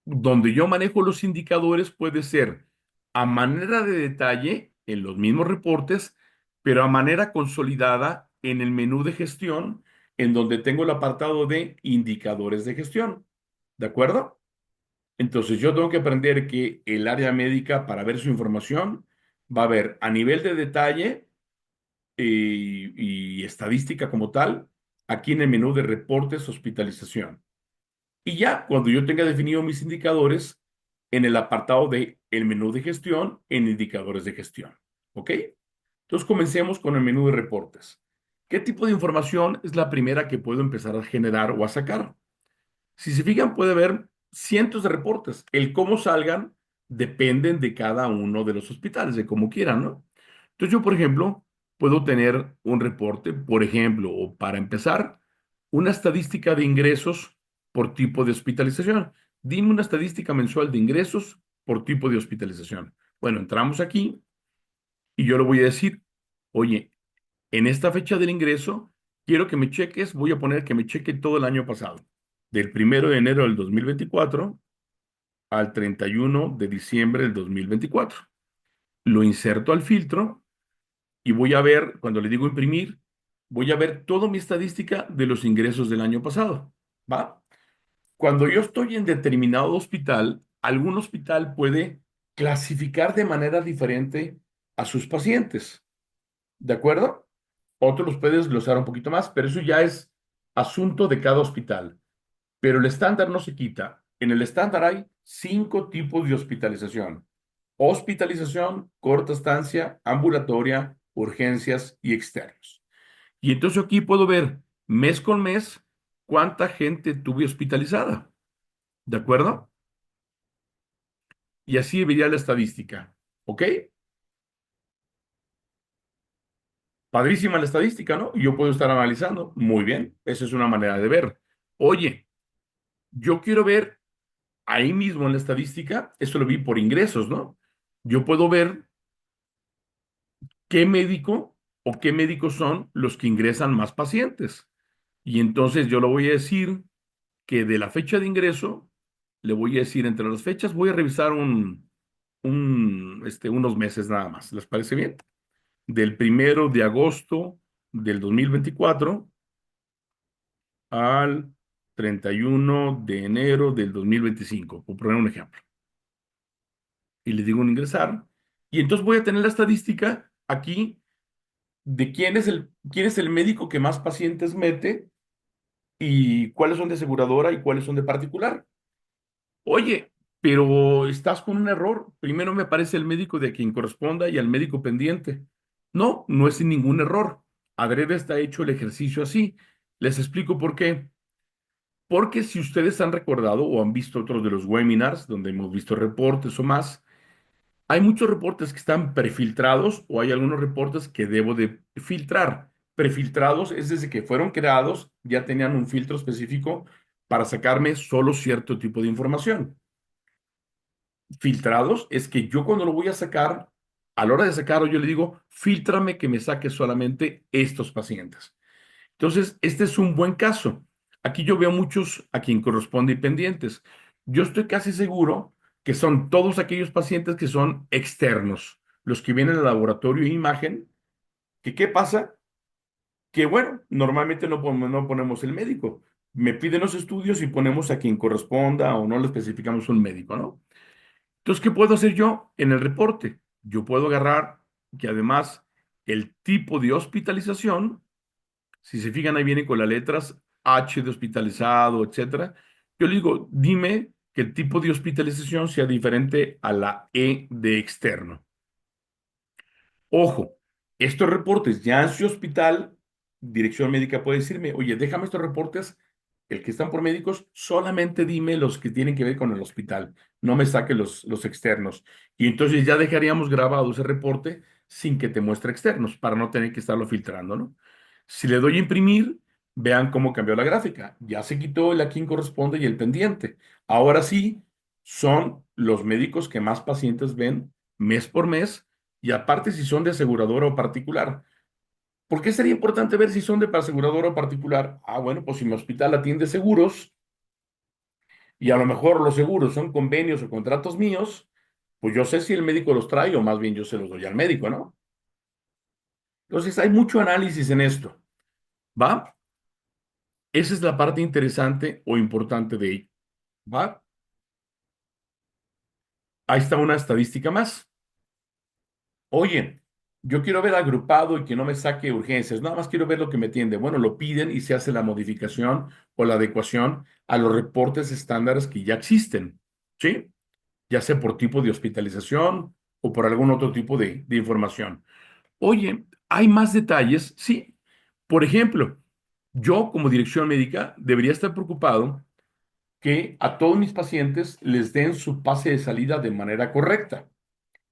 donde yo manejo los indicadores puede ser a manera de detalle en los mismos reportes, pero a manera consolidada en el menú de gestión, en donde tengo el apartado de indicadores de gestión. ¿De acuerdo? Entonces yo tengo que aprender que el área médica, para ver su información, va a ver a nivel de detalle y estadística como tal, aquí en el menú de reportes hospitalización. Y ya cuando yo tenga definido mis indicadores, en el apartado de el menú de gestión, en indicadores de gestión. ¿Ok? Entonces comencemos con el menú de reportes. ¿Qué tipo de información es la primera que puedo empezar a generar o a sacar? Si se fijan, puede haber cientos de reportes. El cómo salgan dependen de cada uno de los hospitales, de cómo quieran, ¿no? Entonces yo, por ejemplo, puedo tener un reporte, por ejemplo, o para empezar, una estadística de ingresos por tipo de hospitalización. Dime una estadística mensual de ingresos por tipo de hospitalización. Bueno, entramos aquí y yo le voy a decir, oye, en esta fecha del ingreso, quiero que me cheques, voy a poner que me cheque todo el año pasado, del 1 de enero del 2024 al 31 de diciembre del 2024. Lo inserto al filtro y voy a ver, cuando le digo imprimir, voy a ver toda mi estadística de los ingresos del año pasado. ¿Va? Cuando yo estoy en determinado hospital, algún hospital puede clasificar de manera diferente a sus pacientes. ¿De acuerdo? Otros los pueden desglosar un poquito más, pero eso ya es asunto de cada hospital. Pero el estándar no se quita. En el estándar hay 5 tipos de hospitalización. Hospitalización, corta estancia, ambulatoria, urgencias y externos. Y entonces aquí puedo ver mes con mes cuánta gente tuve hospitalizada. ¿De acuerdo? Y así vería la estadística. ¿Ok? Padrísima la estadística, ¿no? Y yo puedo estar analizando. Muy bien. Esa es una manera de ver. Oye, yo quiero ver ahí mismo en la estadística, esto lo vi por ingresos, ¿no? Yo puedo ver qué médico o qué médicos son los que ingresan más pacientes. Y entonces yo le voy a decir que de la fecha de ingreso, le voy a decir entre las fechas, voy a revisar unos meses nada más. ¿Les parece bien? Del 1 de agosto del 2024 al 31 de enero del 2025, por poner un ejemplo. Y le digo en ingresar. Y entonces voy a tener la estadística aquí de quién es el médico que más pacientes mete y cuáles son de aseguradora y cuáles son de particular. Oye, pero estás con un error. Primero me aparece el médico de quien corresponda y al médico pendiente. No, no es sin ningún error. Adrede está hecho el ejercicio así. Les explico por qué. Porque si ustedes han recordado o han visto otros de los webinars donde hemos visto reportes o más, hay muchos reportes que están prefiltrados o hay algunos reportes que debo de filtrar. Prefiltrados es desde que fueron creados, ya tenían un filtro específico para sacarme solo cierto tipo de información. Filtrados es que yo cuando lo voy a sacar, a la hora de sacarlo, yo le digo, filtrame que me saque solamente estos pacientes. Entonces, este es un buen caso. Aquí yo veo muchos a quien corresponde y pendientes. Yo estoy casi seguro que son todos aquellos pacientes que son externos, los que vienen al laboratorio de imagen, que ¿qué pasa? Que bueno, normalmente no ponemos el médico. Me piden los estudios y ponemos a quien corresponda o no le especificamos un médico, ¿no? Entonces, ¿qué puedo hacer yo en el reporte? Yo puedo agarrar que además el tipo de hospitalización, si se fijan ahí viene con las letras H de hospitalizado, etcétera. Yo le digo, dime que el tipo de hospitalización sea diferente a la E de externo. Ojo, estos reportes ya en su hospital, dirección médica puede decirme, oye, déjame estos reportes, el que están por médicos, solamente dime los que tienen que ver con el hospital, no me saque los externos. Y entonces ya dejaríamos grabado ese reporte sin que te muestre externos, para no tener que estarlo filtrando, ¿no? Si le doy a imprimir, vean cómo cambió la gráfica. Ya se quitó el a quién corresponde y el pendiente. Ahora sí, son los médicos que más pacientes ven mes por mes y aparte si son de aseguradora o particular. ¿Por qué sería importante ver si son de aseguradora o particular? Ah, bueno, pues si mi hospital atiende seguros y a lo mejor los seguros son convenios o contratos míos, pues yo sé si el médico los trae o más bien yo se los doy al médico, ¿no? Entonces hay mucho análisis en esto, ¿va? Esa es la parte interesante o importante de ello, ¿va? Ahí está una estadística más. Oye, yo quiero ver agrupado y que no me saque urgencias, nada más quiero ver lo que me atiende. Bueno, lo piden y se hace la modificación o la adecuación a los reportes estándares que ya existen, ¿sí? Ya sea por tipo de hospitalización o por algún otro tipo de información. Oye, ¿hay más detalles? Sí. Por ejemplo, yo como dirección médica debería estar preocupado que a todos mis pacientes les den su pase de salida de manera correcta.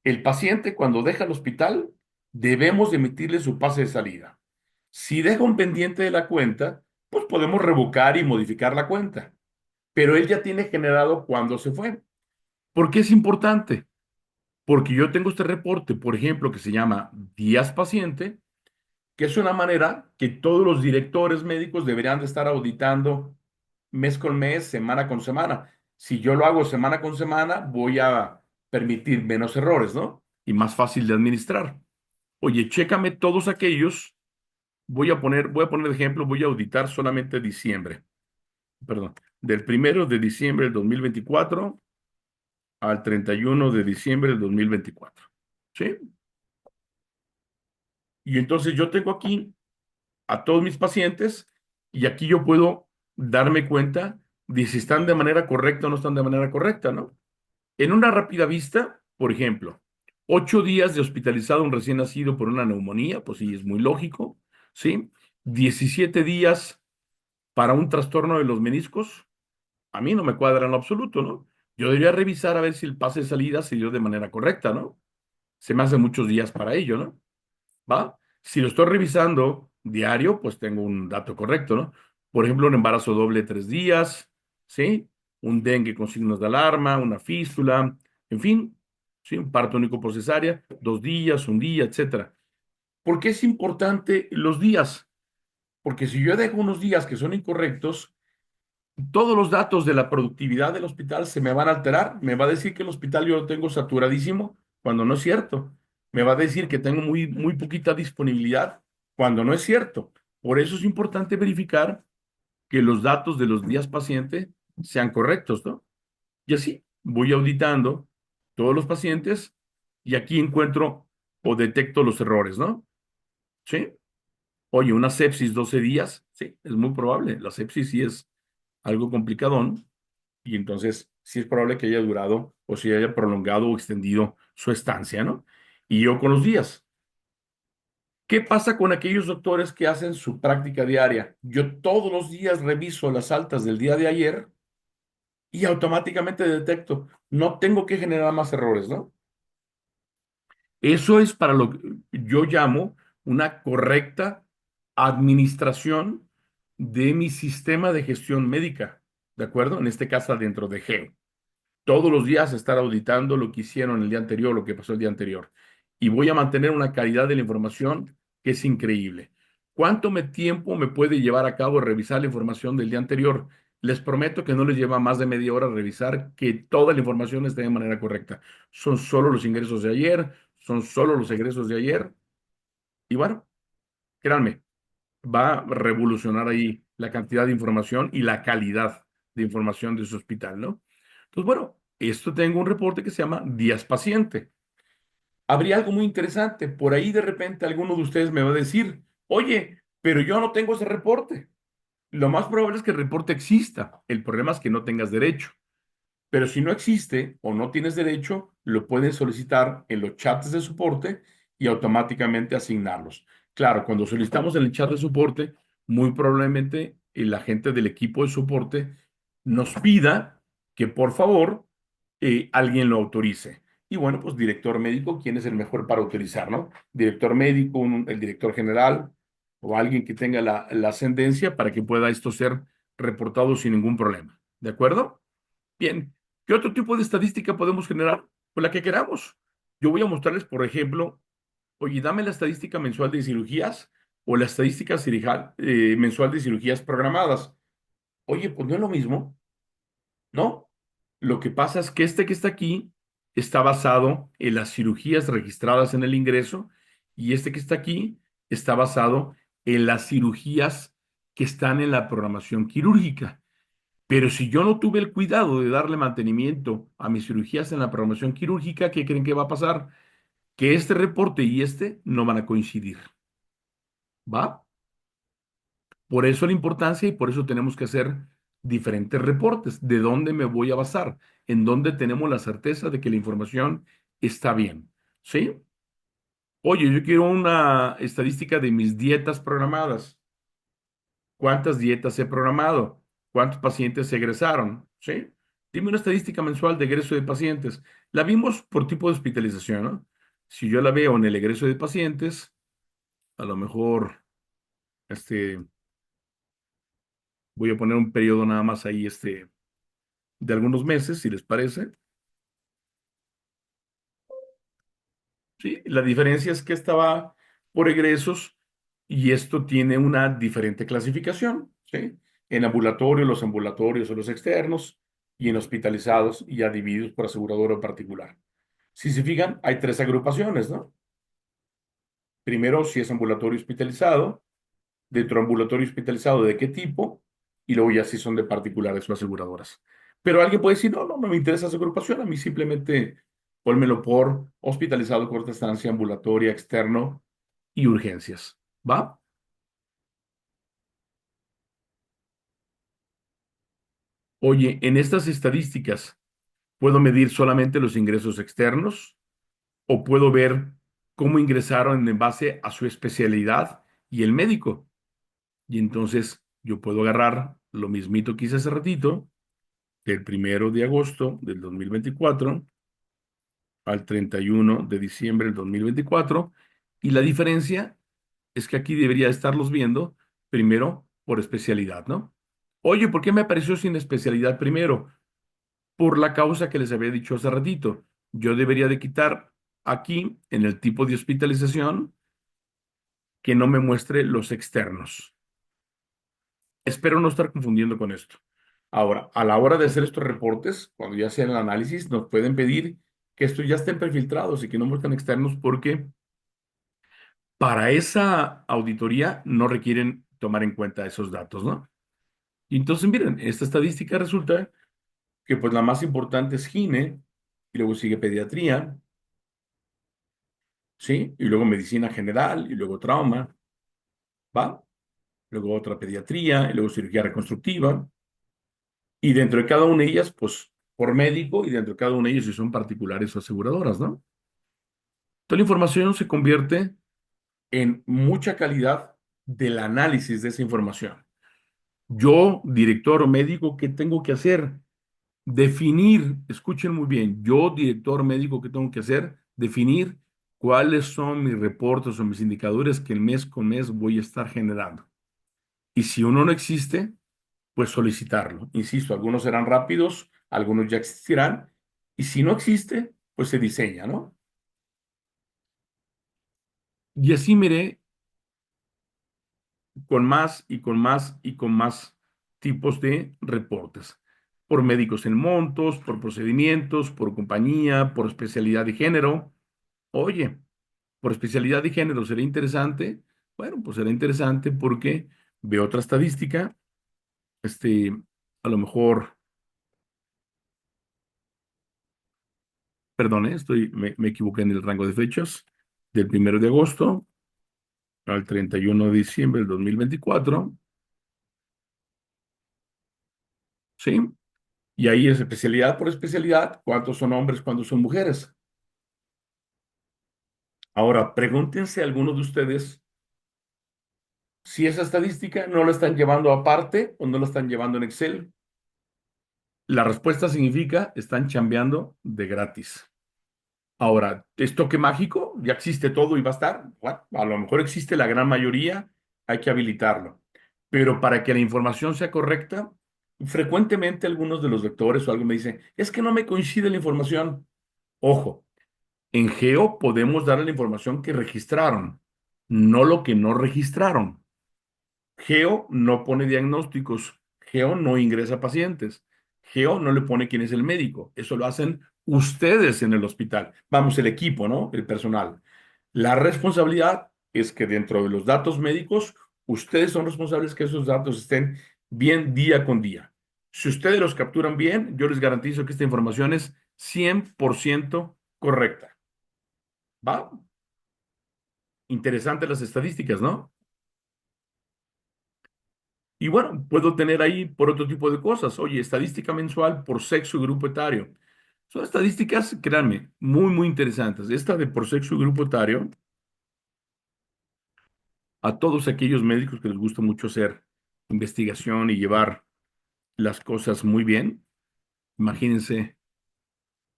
El paciente cuando deja el hospital, debemos de emitirle su pase de salida. Si deja un pendiente de la cuenta, pues podemos revocar y modificar la cuenta. Pero él ya tiene generado cuándo se fue. ¿Por qué es importante? Porque yo tengo este reporte, por ejemplo, que se llama Días Paciente, que es una manera que todos los directores médicos deberían de estar auditando mes con mes, semana con semana. Si yo lo hago semana con semana, voy a permitir menos errores, ¿no? Y más fácil de administrar. Oye, chécame todos aquellos. Voy a poner de ejemplo, voy a auditar solamente diciembre, perdón, del 1 de diciembre del 2024 al 31 de diciembre del 2024. ¿Sí? Y entonces yo tengo aquí a todos mis pacientes y aquí yo puedo darme cuenta de si están de manera correcta o no están de manera correcta, ¿no? En una rápida vista, por ejemplo, 8 días de hospitalizado un recién nacido por una neumonía, pues sí, es muy lógico, ¿sí? 17 días para un trastorno de los meniscos, a mí no me cuadra en lo absoluto, ¿no? Yo debería revisar a ver si el pase de salida se dio de manera correcta, ¿no? Se me hacen muchos días para ello, ¿no? ¿Va? Si lo estoy revisando diario, pues tengo un dato correcto, ¿no? Por ejemplo, un embarazo doble 3 días, ¿sí? Un dengue con signos de alarma, una fístula, en fin, ¿sí? Un parto único por cesárea, 2 días, un día, etcétera. ¿Por qué es importante los días? Porque si yo dejo unos días que son incorrectos, todos los datos de la productividad del hospital se me van a alterar. Me va a decir que el hospital yo lo tengo saturadísimo cuando no es cierto. Me va a decir que tengo muy, muy poquita disponibilidad cuando no es cierto. Por eso es importante verificar que los datos de los días paciente sean correctos, ¿no? Y así voy auditando todos los pacientes y aquí encuentro o detecto los errores, ¿no? ¿Sí? Oye, una sepsis 12 días, sí, es muy probable. La sepsis sí es algo complicadón y entonces sí es probable que haya durado o se haya prolongado o extendido su estancia, ¿no? Y yo con los días. ¿Qué pasa con aquellos doctores que hacen su práctica diaria? Yo todos los días reviso las altas del día de ayer y automáticamente detecto. No tengo que generar más errores, ¿no? Eso es para lo que yo llamo una correcta administración de mi sistema de gestión médica, ¿de acuerdo? En este caso, dentro de GEO. Todos los días estar auditando lo que hicieron el día anterior, lo que pasó el día anterior. Y voy a mantener una calidad de la información que es increíble. ¿Tiempo me puede llevar a cabo revisar la información del día anterior? Les prometo que no les lleva más de media hora revisar que toda la información esté de manera correcta. Son solo los ingresos de ayer, son solo los egresos de ayer. Y bueno, créanme, va a revolucionar ahí la cantidad de información y la calidad de información de su hospital, ¿no? Entonces, bueno, esto tengo un reporte que se llama Días Paciente. Habría algo muy interesante. Por ahí de repente alguno de ustedes me va a decir, oye, pero yo no tengo ese reporte. Lo más probable es que el reporte exista. El problema es que no tengas derecho. Pero si no existe o no tienes derecho, lo puedes solicitar en los chats de soporte y automáticamente asignarlos. Claro, cuando solicitamos en el chat de soporte, muy probablemente el agente del equipo de soporte nos pida que por favor alguien lo autorice. Y bueno, pues director médico, ¿quién es el mejor para autorizar, no? Director médico, el director general o alguien que tenga la ascendencia para que pueda esto ser reportado sin ningún problema. ¿De acuerdo? Bien, ¿qué otro tipo de estadística podemos generar? Pues la que queramos. Yo voy a mostrarles, por ejemplo, oye, dame la estadística mensual de cirugías o la estadística mensual de cirugías programadas. Oye, pues no es lo mismo, ¿no? Lo que pasa es que este que está aquí está basado en las cirugías registradas en el ingreso y este que está aquí está basado en las cirugías que están en la programación quirúrgica. Pero si yo no tuve el cuidado de darle mantenimiento a mis cirugías en la programación quirúrgica, ¿qué creen que va a pasar? Que este reporte y este no van a coincidir, ¿va? Por eso la importancia y por eso tenemos que hacer diferentes reportes. ¿De dónde me voy a basar? ¿En dónde tenemos la certeza de que la información está bien? ¿Sí? Oye, yo quiero una estadística de mis dietas programadas. ¿Cuántas dietas he programado? ¿Cuántos pacientes se egresaron? ¿Sí? Dime una estadística mensual de egreso de pacientes. La vimos por tipo de hospitalización, ¿no? Si yo la veo en el egreso de pacientes, a lo mejor voy a poner un periodo nada más ahí de algunos meses, si les parece. ¿Sí? La diferencia es que estaba por egresos y esto tiene una diferente clasificación, ¿sí? En ambulatorio, los ambulatorios o los externos y en hospitalizados y ya divididos por aseguradora o particular. Si se fijan, hay tres agrupaciones, ¿no? Primero, si es ambulatorio hospitalizado, dentro de ambulatorio hospitalizado, ¿de qué tipo? Y luego ya si son de particulares o aseguradoras. Pero alguien puede decir, no, no, no me interesa esa agrupación, a mí simplemente pónmelo por hospitalizado, corta estancia, ambulatoria, externo y urgencias. ¿Va? Oye, en estas estadísticas, ¿puedo medir solamente los ingresos externos o puedo ver cómo ingresaron en base a su especialidad y el médico? Y entonces yo puedo agarrar lo mismito que hice hace ratito, del 1 de agosto del 2024 al 31 de diciembre del 2024, y la diferencia es que aquí debería estarlos viendo primero por especialidad, ¿no? Oye, ¿por qué me apareció sin especialidad primero? Por la causa que les había dicho hace ratito. Yo debería de quitar aquí, en el tipo de hospitalización, que no me muestre los externos. Espero no estar confundiendo con esto. Ahora, a la hora de hacer estos reportes, cuando ya sea el análisis, nos pueden pedir que estos ya estén prefiltrados y que no muestren externos porque para esa auditoría no requieren tomar en cuenta esos datos, ¿no? Y entonces, miren, esta estadística resulta que pues la más importante es gine, y luego sigue pediatría, ¿sí? Y luego medicina general, y luego trauma, ¿va? Luego otra pediatría, y luego cirugía reconstructiva. Y dentro de cada una de ellas, pues, por médico, y dentro de cada una de ellas, si son particulares o aseguradoras, ¿no? Toda la información se convierte en mucha calidad del análisis de esa información. Yo, director o médico, ¿qué tengo que hacer? Definir, escuchen muy bien, yo, director médico, ¿qué tengo que hacer? Definir cuáles son mis reportes o mis indicadores que el mes con mes voy a estar generando. Y si uno no existe, pues solicitarlo. Insisto, algunos serán rápidos, algunos ya existirán, y si no existe, pues se diseña, ¿no? Y así miré con más y con más y con más tipos de reportes, por médicos en montos, por procedimientos, por compañía, por especialidad de género. Oye, por especialidad de género sería interesante. Bueno, pues será interesante porque veo otra estadística, este, a lo mejor, perdón, me equivoqué en el rango de fechas, del 1 de agosto al 31 de diciembre del 2024. ¿sí? Y ahí es especialidad por especialidad, cuántos son hombres, cuántos son mujeres. Ahora, pregúntense algunos de ustedes si esa estadística no la están llevando aparte o no la están llevando en Excel. La respuesta significa están chambeando de gratis. Ahora, ¿es toque mágico? ¿Ya existe todo y va a estar? Bueno, a lo mejor existe la gran mayoría, hay que habilitarlo. Pero para que la información sea correcta, frecuentemente algunos de los lectores o algo me dicen, es que no me coincide la información. Ojo, en Geo podemos darle la información que registraron, no lo que no registraron. Geo no pone diagnósticos, Geo no ingresa pacientes, Geo no le pone quién es el médico, eso lo hacen ustedes en el hospital, vamos, el equipo, ¿no? El personal. La responsabilidad es que dentro de los datos médicos, ustedes son responsables que esos datos estén bien día con día. Si ustedes los capturan bien, yo les garantizo que esta información es 100% correcta. ¿Va? Interesantes las estadísticas, ¿no? Y bueno, puedo tener ahí por otro tipo de cosas. Oye, estadística mensual por sexo y grupo etario. Son estadísticas, créanme, muy, muy interesantes. Esta de por sexo y grupo etario, a todos aquellos médicos que les gusta mucho hacer investigación y llevar las cosas muy bien, imagínense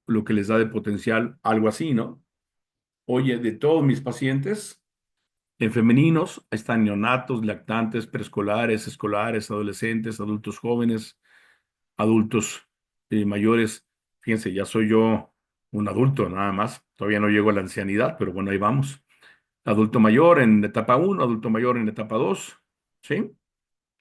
lo que les da de potencial algo así, ¿no? Oye, de todos mis pacientes, en femeninos están neonatos, lactantes, preescolares, escolares, adolescentes, adultos jóvenes, adultos mayores. Fíjense, ya soy yo un adulto nada más. Todavía no llego a la ancianidad, pero bueno, ahí vamos. Adulto mayor en etapa uno, adulto mayor en etapa 2, ¿sí?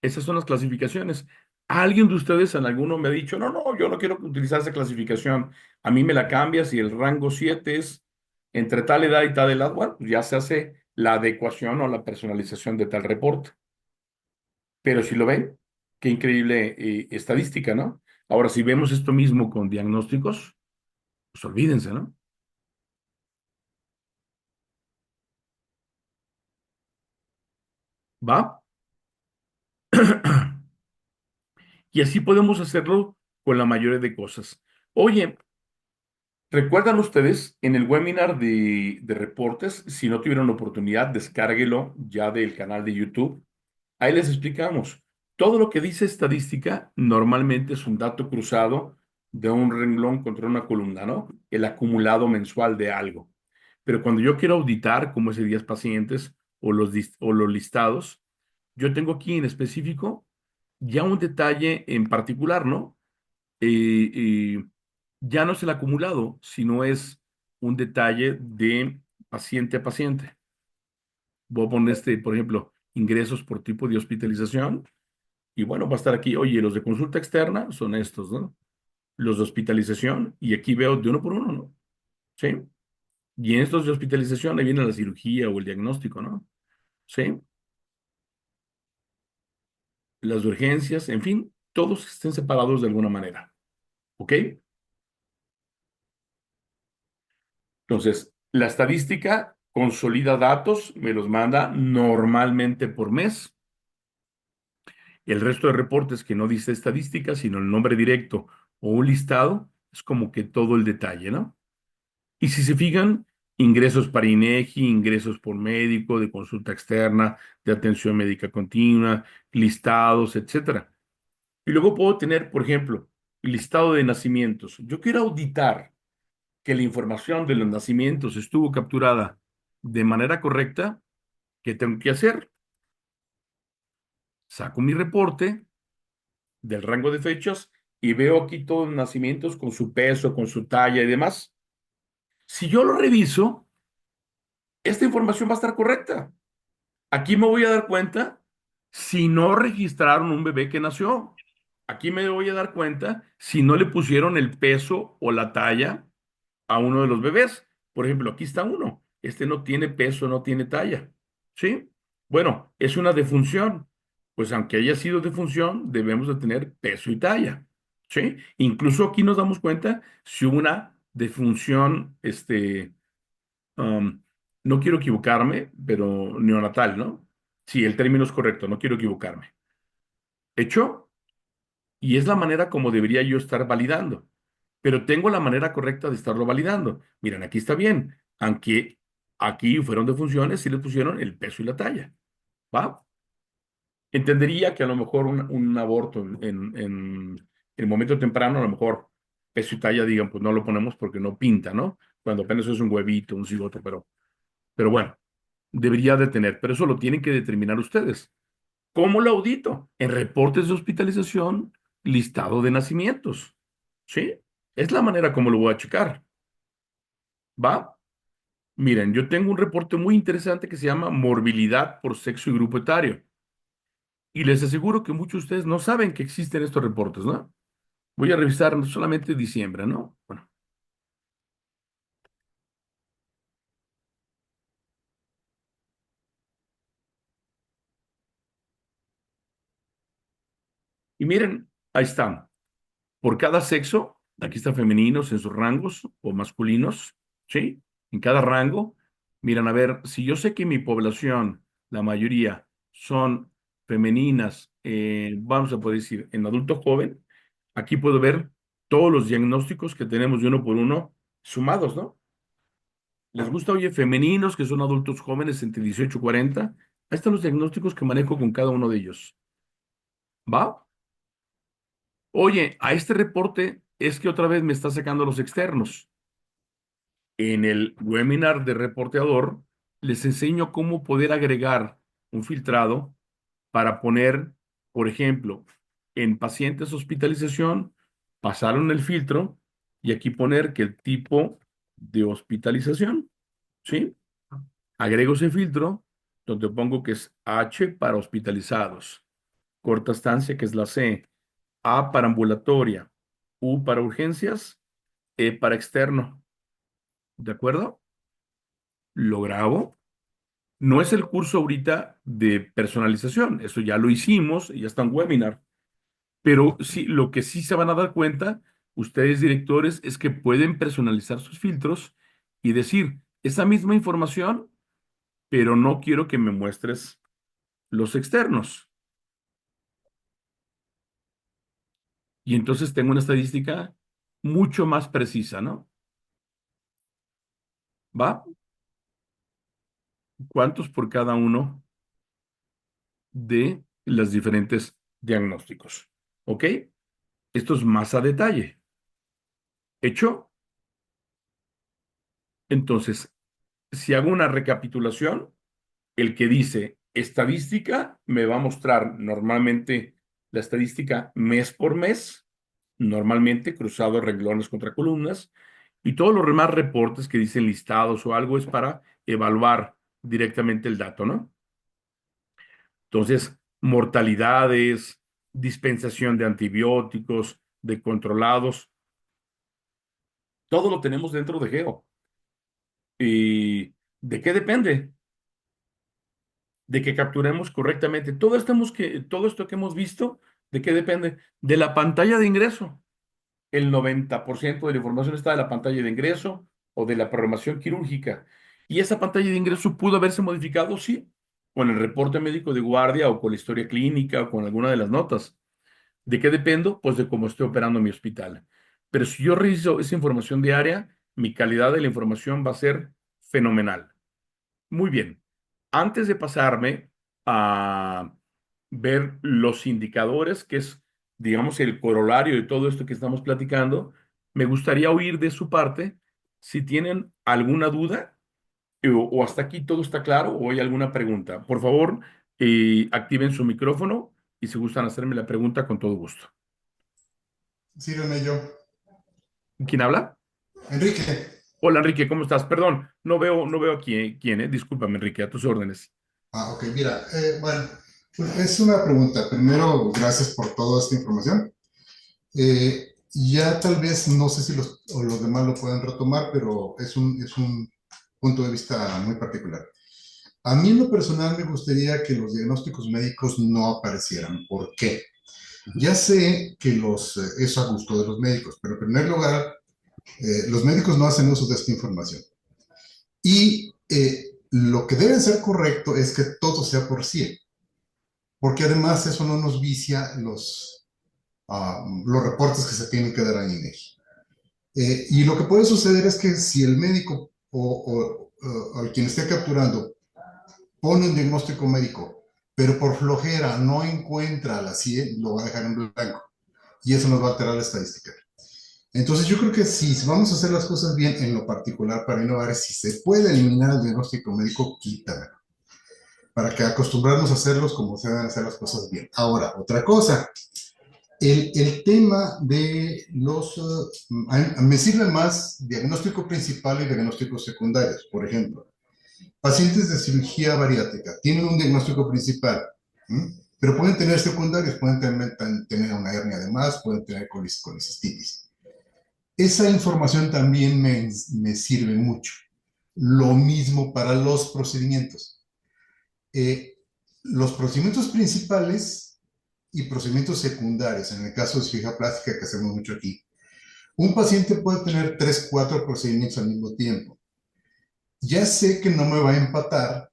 Esas son las clasificaciones. ¿Alguien de ustedes en alguno me ha dicho, no, no, yo no quiero utilizar esa clasificación? A mí me la cambias y el rango 7 es entre tal edad y tal edad. Bueno, pues ya se hace la adecuación o la personalización de tal reporte. Pero si lo ven, qué increíble estadística, ¿no? Ahora, si vemos esto mismo con diagnósticos, pues olvídense, ¿no? ¿Va? Y así podemos hacerlo con la mayoría de cosas. Oye, ¿recuerdan ustedes en el webinar de reportes? Si no tuvieron la oportunidad, descárguelo ya del canal de YouTube. Ahí les explicamos. Todo lo que dice estadística normalmente es un dato cruzado de un renglón contra una columna, ¿no? El acumulado mensual de algo. Pero cuando yo quiero auditar, como ese 10 pacientes o los listados, yo tengo aquí en específico ya un detalle en particular, ¿no? Ya no es el acumulado, sino es un detalle de paciente a paciente. Voy a poner por ejemplo, ingresos por tipo de hospitalización. Y bueno, va a estar aquí, oye, los de consulta externa son estos, ¿no? Los de hospitalización, y aquí veo de uno por uno, ¿no? Sí. Y en estos de hospitalización, ahí viene la cirugía o el diagnóstico, ¿no? Sí. Las de urgencias, en fin, todos estén separados de alguna manera. ¿Ok? Entonces, la estadística consolida datos, me los manda normalmente por mes. El resto de reportes que no dice estadística, sino el nombre directo o un listado, es como que todo el detalle, ¿no? Y si se fijan, ingresos para INEGI, ingresos por médico, de consulta externa, de atención médica continua, listados, etcétera. Y luego puedo tener, por ejemplo, listado de nacimientos. Yo quiero auditar que la información de los nacimientos estuvo capturada de manera correcta. ¿Qué tengo que hacer? Saco mi reporte del rango de fechas y veo aquí todos los nacimientos con su peso, con su talla y demás. Si yo lo reviso, esta información va a estar correcta. Aquí me voy a dar cuenta si no registraron un bebé que nació. Aquí me voy a dar cuenta si no le pusieron el peso o la talla a uno de los bebés. Por ejemplo, aquí está uno. Este no tiene peso, no tiene talla. ¿Sí? Bueno, es una defunción. Pues aunque haya sido defunción, debemos de tener peso y talla. ¿Sí? Incluso aquí nos damos cuenta si hubo una defunción, um, no quiero equivocarme, pero neonatal, ¿no? Sí, el término es correcto, no quiero equivocarme. ¿Hecho? Y es la manera como debería yo estar validando. Pero tengo la manera correcta de estarlo validando. Miren, aquí está bien. Aunque aquí fueron de funciones, sí le pusieron el peso y la talla. ¿Va? Entendería que a lo mejor un aborto en el momento temprano, a lo mejor peso y talla digan, pues no lo ponemos porque no pinta, ¿no? Cuando apenas es un huevito, un cigoto, pero bueno, debería de tener. Pero eso lo tienen que determinar ustedes. ¿Cómo lo audito? En reportes de hospitalización, listado de nacimientos. ¿Sí? Es la manera como lo voy a checar. ¿Va? Miren, yo tengo un reporte muy interesante que se llama morbilidad por sexo y grupo etario. Y les aseguro que muchos de ustedes no saben que existen estos reportes, ¿no? Voy a revisar solamente diciembre, ¿no? Bueno, y miren, ahí están. Por cada sexo, aquí están femeninos en sus rangos o masculinos, ¿sí? En cada rango, miran, a ver, si yo sé que mi población, la mayoría, son femeninas, vamos a poder decir, en adulto joven, aquí puedo ver todos los diagnósticos que tenemos de uno por uno sumados, ¿no? ¿Les gusta, oye, femeninos que son adultos jóvenes entre 18 y 40? Ahí están los diagnósticos que manejo con cada uno de ellos. ¿Va? Oye, a este reporte es que otra vez me está sacando los externos. En el webinar de reporteador les enseño cómo poder agregar un filtrado para poner, por ejemplo, en pacientes hospitalización, pasaron el filtro y aquí poner que el tipo de hospitalización, ¿sí? Agrego ese filtro donde pongo que es H para hospitalizados, corta estancia que es la C, A para ambulatoria, U para urgencias, E para externo. ¿De acuerdo? Lo grabo. No es el curso ahorita de personalización, eso ya lo hicimos, ya está en webinar, pero sí, lo que sí se van a dar cuenta, ustedes directores, es que pueden personalizar sus filtros y decir, esa misma información, pero no quiero que me muestres los externos. Y entonces tengo una estadística mucho más precisa, ¿no? ¿Va? ¿Cuántos por cada uno de los diferentes diagnósticos? ¿Ok? Esto es más a detalle. ¿Hecho? Entonces, si hago una recapitulación, el que dice estadística me va a mostrar normalmente la estadística mes por mes, normalmente cruzado renglones contra columnas, y todos los demás reportes que dicen listados o algo es para evaluar directamente el dato, ¿no? Entonces, mortalidades, dispensación de antibióticos, de controlados, todo lo tenemos dentro de Geo. ¿Y de qué depende? De que capturemos correctamente. Todo esto que hemos visto, ¿de qué depende? De la pantalla de ingreso. El 90% de la información está de la pantalla de ingreso o de la programación quirúrgica. Y esa pantalla de ingreso pudo haberse modificado, sí, con el reporte médico de guardia o con la historia clínica o con alguna de las notas. ¿De qué dependo? Pues de cómo estoy operando mi hospital. Pero si yo reviso esa información diaria, mi calidad de la información va a ser fenomenal. Muy bien. Antes de pasarme a ver los indicadores, que es, digamos, el corolario de todo esto que estamos platicando, me gustaría oír de su parte si tienen alguna duda o hasta aquí todo está claro o hay alguna pregunta. Por favor, activen su micrófono y si gustan hacerme la pregunta con todo gusto. Sírveme yo. ¿Quién habla? Enrique. Hola, Enrique, ¿cómo estás? Perdón, no veo quién, ¿eh? Discúlpame, Enrique, a tus órdenes. Ok, mira, bueno, pues, es una pregunta. Primero, gracias por toda esta información. Ya tal vez, no sé si los demás lo pueden retomar, pero es un punto de vista muy particular. A mí en lo personal me gustaría que los diagnósticos médicos no aparecieran. ¿Por qué? Ujú. Ya sé que es a gusto de los médicos, pero en primer lugar, los médicos no hacen uso de esta información. Y lo que debe ser correcto es que todo sea por sí, porque además eso no nos vicia los reportes que se tienen que dar a INEGI. Y lo que puede suceder es que si el médico o el quien esté capturando pone un diagnóstico médico, pero por flojera no encuentra la CIE, lo va a dejar en blanco. Y eso nos va a alterar la estadística. Entonces yo creo que si vamos a hacer las cosas bien en lo particular para innovar, si se puede eliminar el diagnóstico médico, quítame, para que acostumbrarnos a hacerlos como se deben hacer las cosas bien. Ahora, otra cosa, el tema de me sirve más diagnóstico principal y diagnósticos secundarios. Por ejemplo, pacientes de cirugía bariátrica tienen un diagnóstico principal, ¿m? Pero pueden tener secundarios, pueden tener una hernia de más, pueden tener colicistitis. Esa información también me sirve mucho. Lo mismo para los procedimientos. Eh, los procedimientos principales y procedimientos secundarios, en el caso de cirugía plástica que hacemos mucho aquí, un paciente puede tener 3, 4 procedimientos al mismo tiempo. Ya sé que no me va a empatar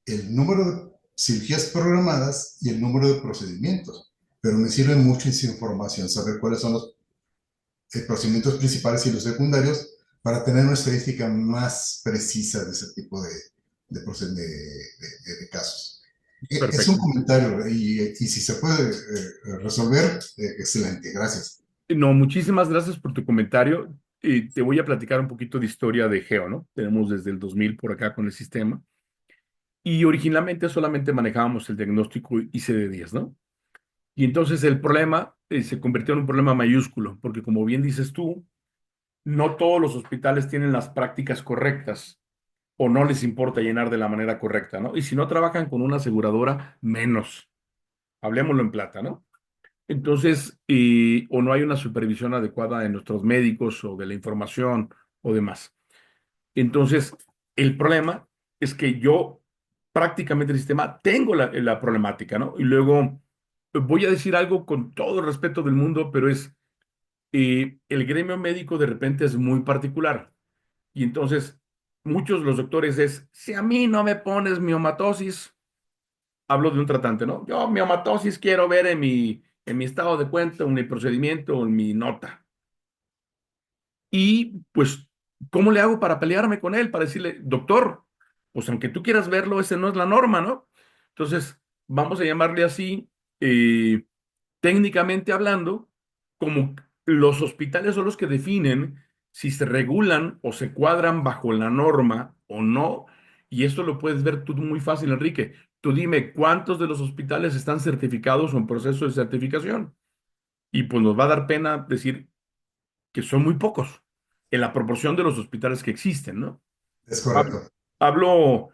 el número de cirugías programadas y el número de procedimientos, pero me sirve mucho esa información, saber cuáles son los procedimientos principales y los secundarios para tener una estadística más precisa de ese tipo de casos. Es un Perfecto. comentario y si se puede resolver, excelente, gracias. No, muchísimas gracias por tu comentario. Te voy a platicar un poquito de historia de Geo, ¿no? Tenemos desde el 2000 por acá con el sistema. Y originalmente solamente manejábamos el diagnóstico ICD-10, ¿no? Y entonces el problema se convirtió en un problema mayúsculo, porque como bien dices tú, no todos los hospitales tienen las prácticas correctas o no les importa llenar de la manera correcta, ¿no? Y si no trabajan con una aseguradora, menos. Hablemoslo en plata, ¿no? Entonces, o no hay una supervisión adecuada de nuestros médicos o de la información o demás. Entonces, el problema es que yo prácticamente el sistema tengo la problemática, ¿no? Y luego voy a decir algo con todo el respeto del mundo, pero es, el gremio médico de repente es muy particular. Y entonces, muchos de los doctores es, si a mí no me pones miomatosis, hablo de un tratante, ¿no? Yo miomatosis quiero ver en mi estado de cuenta, en mi procedimiento, o en mi nota. Y pues, ¿cómo le hago para pelearme con él? Para decirle, doctor, pues aunque tú quieras verlo, ese no es la norma, ¿no? Entonces, vamos a llamarle así, eh, técnicamente hablando, como los hospitales son los que definen si se regulan o se cuadran bajo la norma o no. Y esto lo puedes ver tú muy fácil, Enrique. Tú dime cuántos de los hospitales están certificados o en proceso de certificación. Y pues nos va a dar pena decir que son muy pocos en la proporción de los hospitales que existen, ¿no? Es Hablo, correcto. hablo,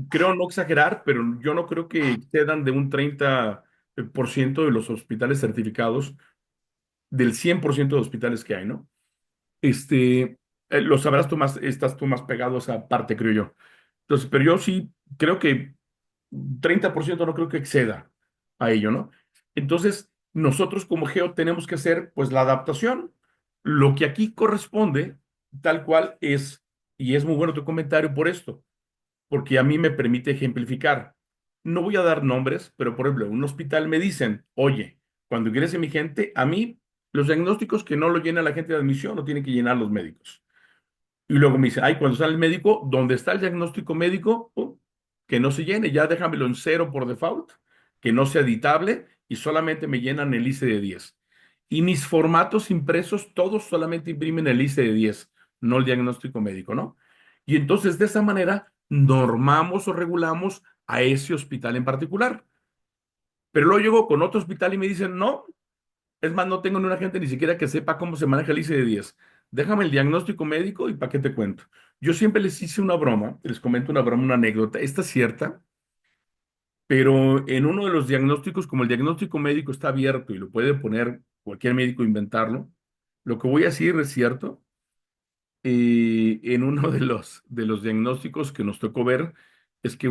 creo no exagerar, pero yo no creo que excedan de un 30% de los hospitales certificados, del 100% de hospitales que hay, ¿no? Lo sabrás tú más, estás tú más pegado a esa parte, creo yo. Entonces, pero yo sí creo que 30% no creo que exceda a ello, ¿no? Entonces, nosotros como Geo tenemos que hacer, pues, la adaptación. Lo que aquí corresponde, tal cual es, y es muy bueno tu comentario por esto, porque a mí me permite ejemplificar. No voy a dar nombres, pero por ejemplo, en un hospital me dicen, oye, cuando ingrese mi gente, a mí los diagnósticos que no lo llena la gente de admisión lo tienen que llenar los médicos. Y luego me dice, ay, cuando sale el médico, ¿dónde está el diagnóstico médico? Que no se llene, ya déjamelo en cero por default, que no sea editable y solamente me llenan el ICD-10. Y mis formatos impresos, todos solamente imprimen el ICD-10, no el diagnóstico médico, ¿no? Y entonces de esa manera normamos o regulamos a ese hospital en particular. Pero luego llego con otro hospital y me dicen, no, es más, no tengo ni una gente ni siquiera que sepa cómo se maneja el ICD-10. Déjame el diagnóstico médico y para qué te cuento. Yo siempre les hice una broma, les comento una broma, una anécdota. Esta es cierta, pero en uno de los diagnósticos, como el diagnóstico médico está abierto y lo puede poner cualquier médico inventarlo, lo que voy a decir es cierto. En uno de los diagnósticos que nos tocó ver es que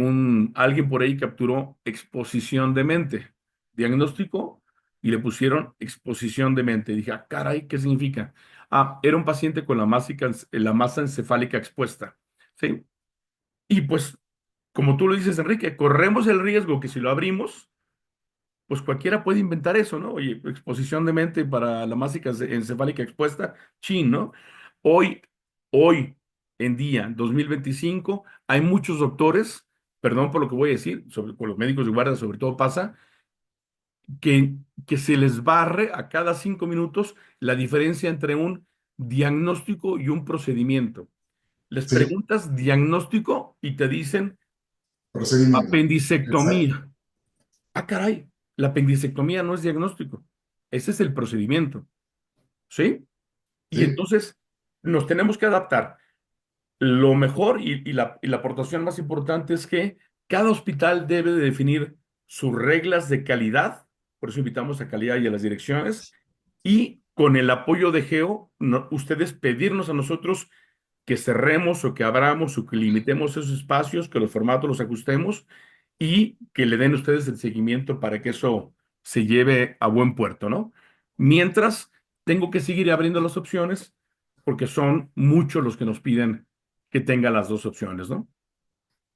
alguien por ahí capturó exposición de mente, diagnóstico, y le pusieron exposición de mente. Dije, ah, caray, ¿qué significa? Ah, era un paciente con la masa encefálica expuesta, ¿sí? Y pues, como tú lo dices, Enrique, corremos el riesgo que si lo abrimos, pues cualquiera puede inventar eso, ¿no? Oye, exposición de mente para la masa encefálica expuesta, chin, ¿no? Hoy, hoy en día, 2025, hay muchos doctores, perdón por lo que voy a decir, con los médicos de guardia sobre todo pasa, que, que se les barre a cada 5 minutos la diferencia entre un diagnóstico y un procedimiento. Les Sí, preguntas diagnóstico y te dicen procedimiento. Exacto. apendicectomía. Ah, caray, la apendicectomía no es diagnóstico. Ese es el procedimiento, ¿sí? Y Sí, entonces nos tenemos que adaptar. Lo mejor y la aportación más importante es que cada hospital debe de definir sus reglas de calidad, por eso invitamos a calidad y a las direcciones, y con el apoyo de Geo, ustedes pedirnos a nosotros que cerremos o que abramos o que limitemos esos espacios, que los formatos los ajustemos y que le den ustedes el seguimiento para que eso se lleve a buen puerto, ¿no? Mientras, tengo que seguir abriendo las opciones porque son muchos los que nos piden que tenga las dos opciones, ¿no?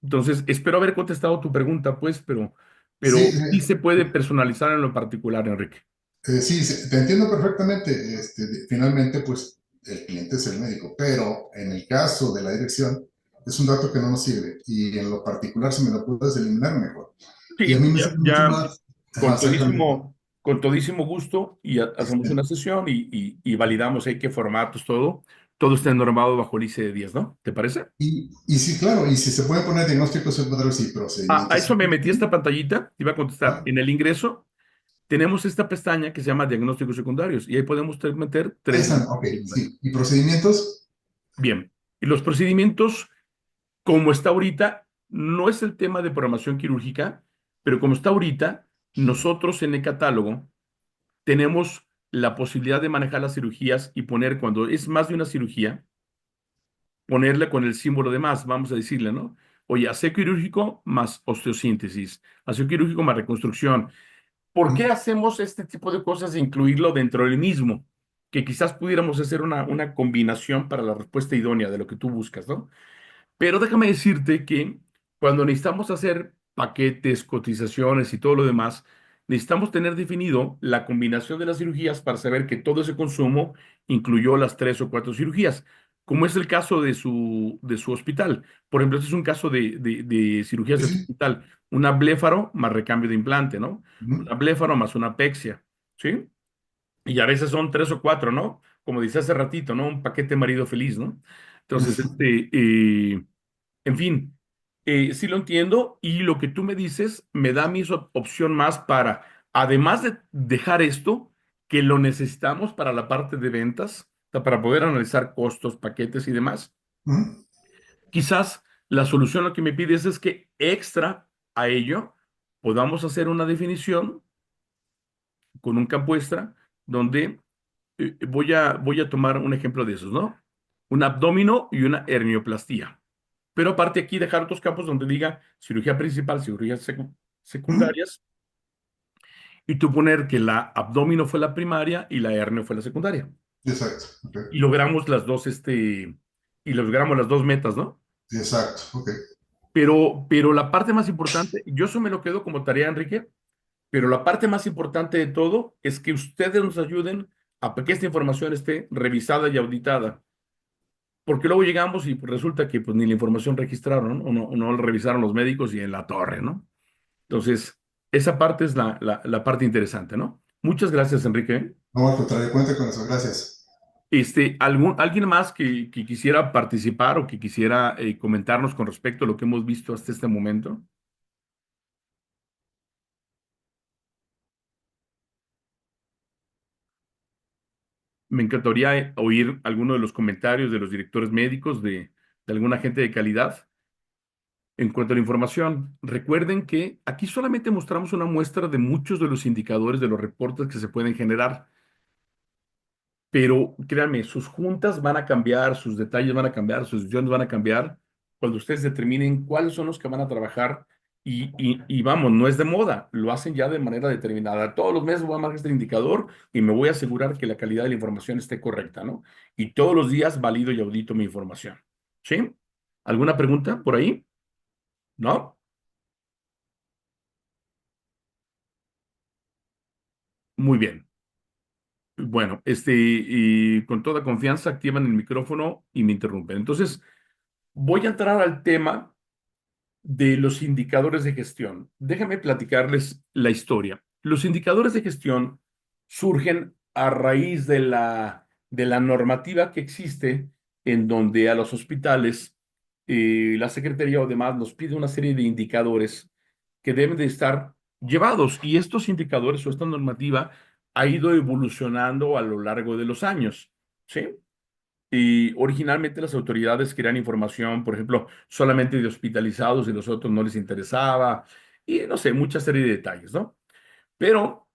Entonces, espero haber contestado tu pregunta, pues, pero sí, sí se puede personalizar en lo particular, Enrique. sí, sí, te entiendo perfectamente. Finalmente, pues el cliente es el médico, pero en el caso de la dirección, es un dato que no nos sirve. Y en lo particular, si me lo puedes eliminar, mejor. Y a Sí, mí me ya, sirve mucho ya más. Ajá, exactamente. con todísimo gusto y hacemos Este, una sesión y validamos ahí qué formatos, todo. Todo está normado bajo el ICD-10, ¿no? ¿Te parece? y sí, claro, y si se puede poner diagnósticos secundarios y A procedimientos. eso me metí esta pantallita, te iba a contestar. Ah, En el ingreso tenemos esta pestaña que se llama diagnósticos secundarios y ahí podemos meter ahí tres están, ok, diagnósticos secundarios. sí. ¿Y procedimientos? Bien. Y los procedimientos, como está ahorita, no es el tema de programación quirúrgica, pero como está ahorita, nosotros en el catálogo tenemos la posibilidad de manejar las cirugías y poner, cuando es más de una cirugía, ponerle con el símbolo de más, vamos a decirle, ¿no? Oye, aseo quirúrgico más osteosíntesis, aseo quirúrgico más reconstrucción. ¿Por qué Mm, hacemos este tipo de cosas e incluirlo dentro del mismo? Que quizás pudiéramos hacer una combinación para la respuesta idónea de lo que tú buscas, ¿no? Pero déjame decirte que cuando necesitamos hacer paquetes, cotizaciones y todo lo demás, necesitamos tener definido la combinación de las cirugías para saber que todo ese consumo incluyó las 3 o 4 cirugías, como es el caso de su hospital. Por ejemplo, este es un caso de cirugías sí, de tu sí. hospital, una bléfaro más recambio de implante, ¿no? Ujú, Una bléfaro más una pexia, ¿sí? Y a veces son 3 o 4, ¿no? Como dice hace ratito, ¿no? Un paquete marido feliz, ¿no? Entonces, en fin, sí lo entiendo y lo que tú me dices me da mi opción más para, además de dejar esto, que lo necesitamos para la parte de ventas, o sea, para poder analizar costos, paquetes y demás. ujú, Quizás la solución lo que me pides es que extra a ello podamos hacer una definición con un campo extra donde voy a tomar un ejemplo de esos, ¿no? Un abdomino y una hernioplastia. Pero aparte aquí dejar otros campos donde diga cirugía principal, cirugías ujú. secundarias, y tú poner que la abdomino fue la primaria y la hernia fue la secundaria. Exacto, ok. Y logramos las dos metas, ¿no? Exacto, ok. Pero la parte más importante, yo eso me lo quedo como tarea, Enrique, pero la parte más importante de todo es que ustedes nos ayuden a que esta información esté revisada y auditada. Porque luego llegamos y pues, resulta que pues, ni la información registraron, ¿no? O no la revisaron los médicos y en la torre, ¿no? Entonces, esa parte es la parte interesante, ¿no? Muchas gracias, Enrique. No, al contrario, cuenta con eso, gracias. ¿Alguien más que quisiera participar o que quisiera comentarnos con respecto a lo que hemos visto hasta este momento? Me encantaría oír alguno de los comentarios de los directores médicos, de alguna gente de calidad. En cuanto a la información, recuerden que aquí solamente mostramos una muestra de muchos de los indicadores de los reportes que se pueden generar. Pero créanme, sus juntas van a cambiar, sus detalles van a cambiar, sus decisiones van a cambiar cuando ustedes determinen cuáles son los que van a trabajar y vamos, no es de moda, lo hacen ya de manera determinada. Todos los meses voy a marcar este indicador y me voy a asegurar que la calidad de la información esté correcta, ¿no? Y todos los días valido y audito mi información. ¿Sí? ¿Alguna pregunta por ahí? ¿No? Muy bien. Bueno, y con toda confianza activan el micrófono y me interrumpen. Entonces, voy a entrar al tema de los indicadores de gestión. Déjame platicarles la historia. Los indicadores de gestión surgen a raíz de la normativa que existe en donde a los hospitales, la Secretaría o demás nos pide una serie de indicadores que deben de estar llevados y estos indicadores o esta normativa ha ido evolucionando a lo largo de los años, ¿sí? Y originalmente las autoridades querían información, por ejemplo, solamente de hospitalizados y los otros no les interesaba, y no sé, mucha serie de detalles, ¿no? Pero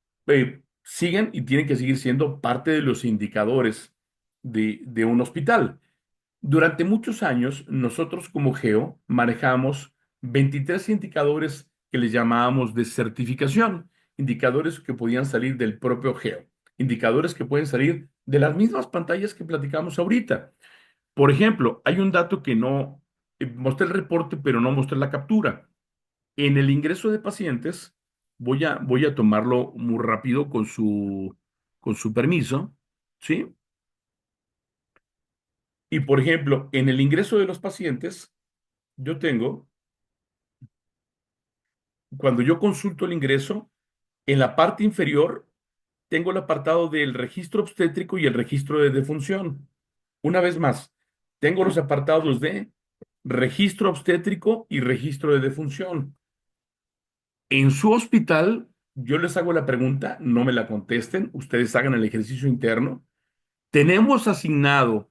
siguen y tienen que seguir siendo parte de los indicadores de un hospital. Durante muchos años, nosotros como GEO manejamos 23 indicadores que les llamábamos de certificación, indicadores que podían salir del propio GEO, indicadores que pueden salir de las mismas pantallas que platicamos ahorita. Por ejemplo, hay un dato que no mostré el reporte, pero no mostré la captura. En el ingreso de pacientes, voy a tomarlo muy rápido con su permiso, ¿sí? Y por ejemplo, en el ingreso de los pacientes, yo tengo, cuando yo consulto el ingreso, en la parte inferior tengo el apartado del registro obstétrico y el registro de defunción. Una vez más, tengo los apartados de registro obstétrico y registro de defunción. En su hospital, yo les hago la pregunta, no me la contesten, ustedes hagan el ejercicio interno. Tenemos asignado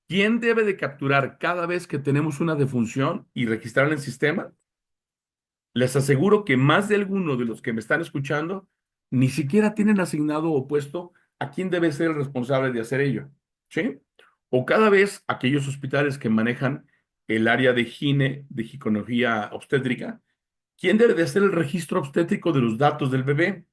quién debe de capturar cada vez que tenemos una defunción y registrar en el sistema. Les aseguro que más de alguno de los que me están escuchando ni siquiera tienen asignado o puesto a quién debe ser el responsable de hacer ello, ¿sí? O cada vez aquellos hospitales que manejan el área de de ginecología obstétrica, ¿quién debe de hacer el registro obstétrico de los datos del bebé?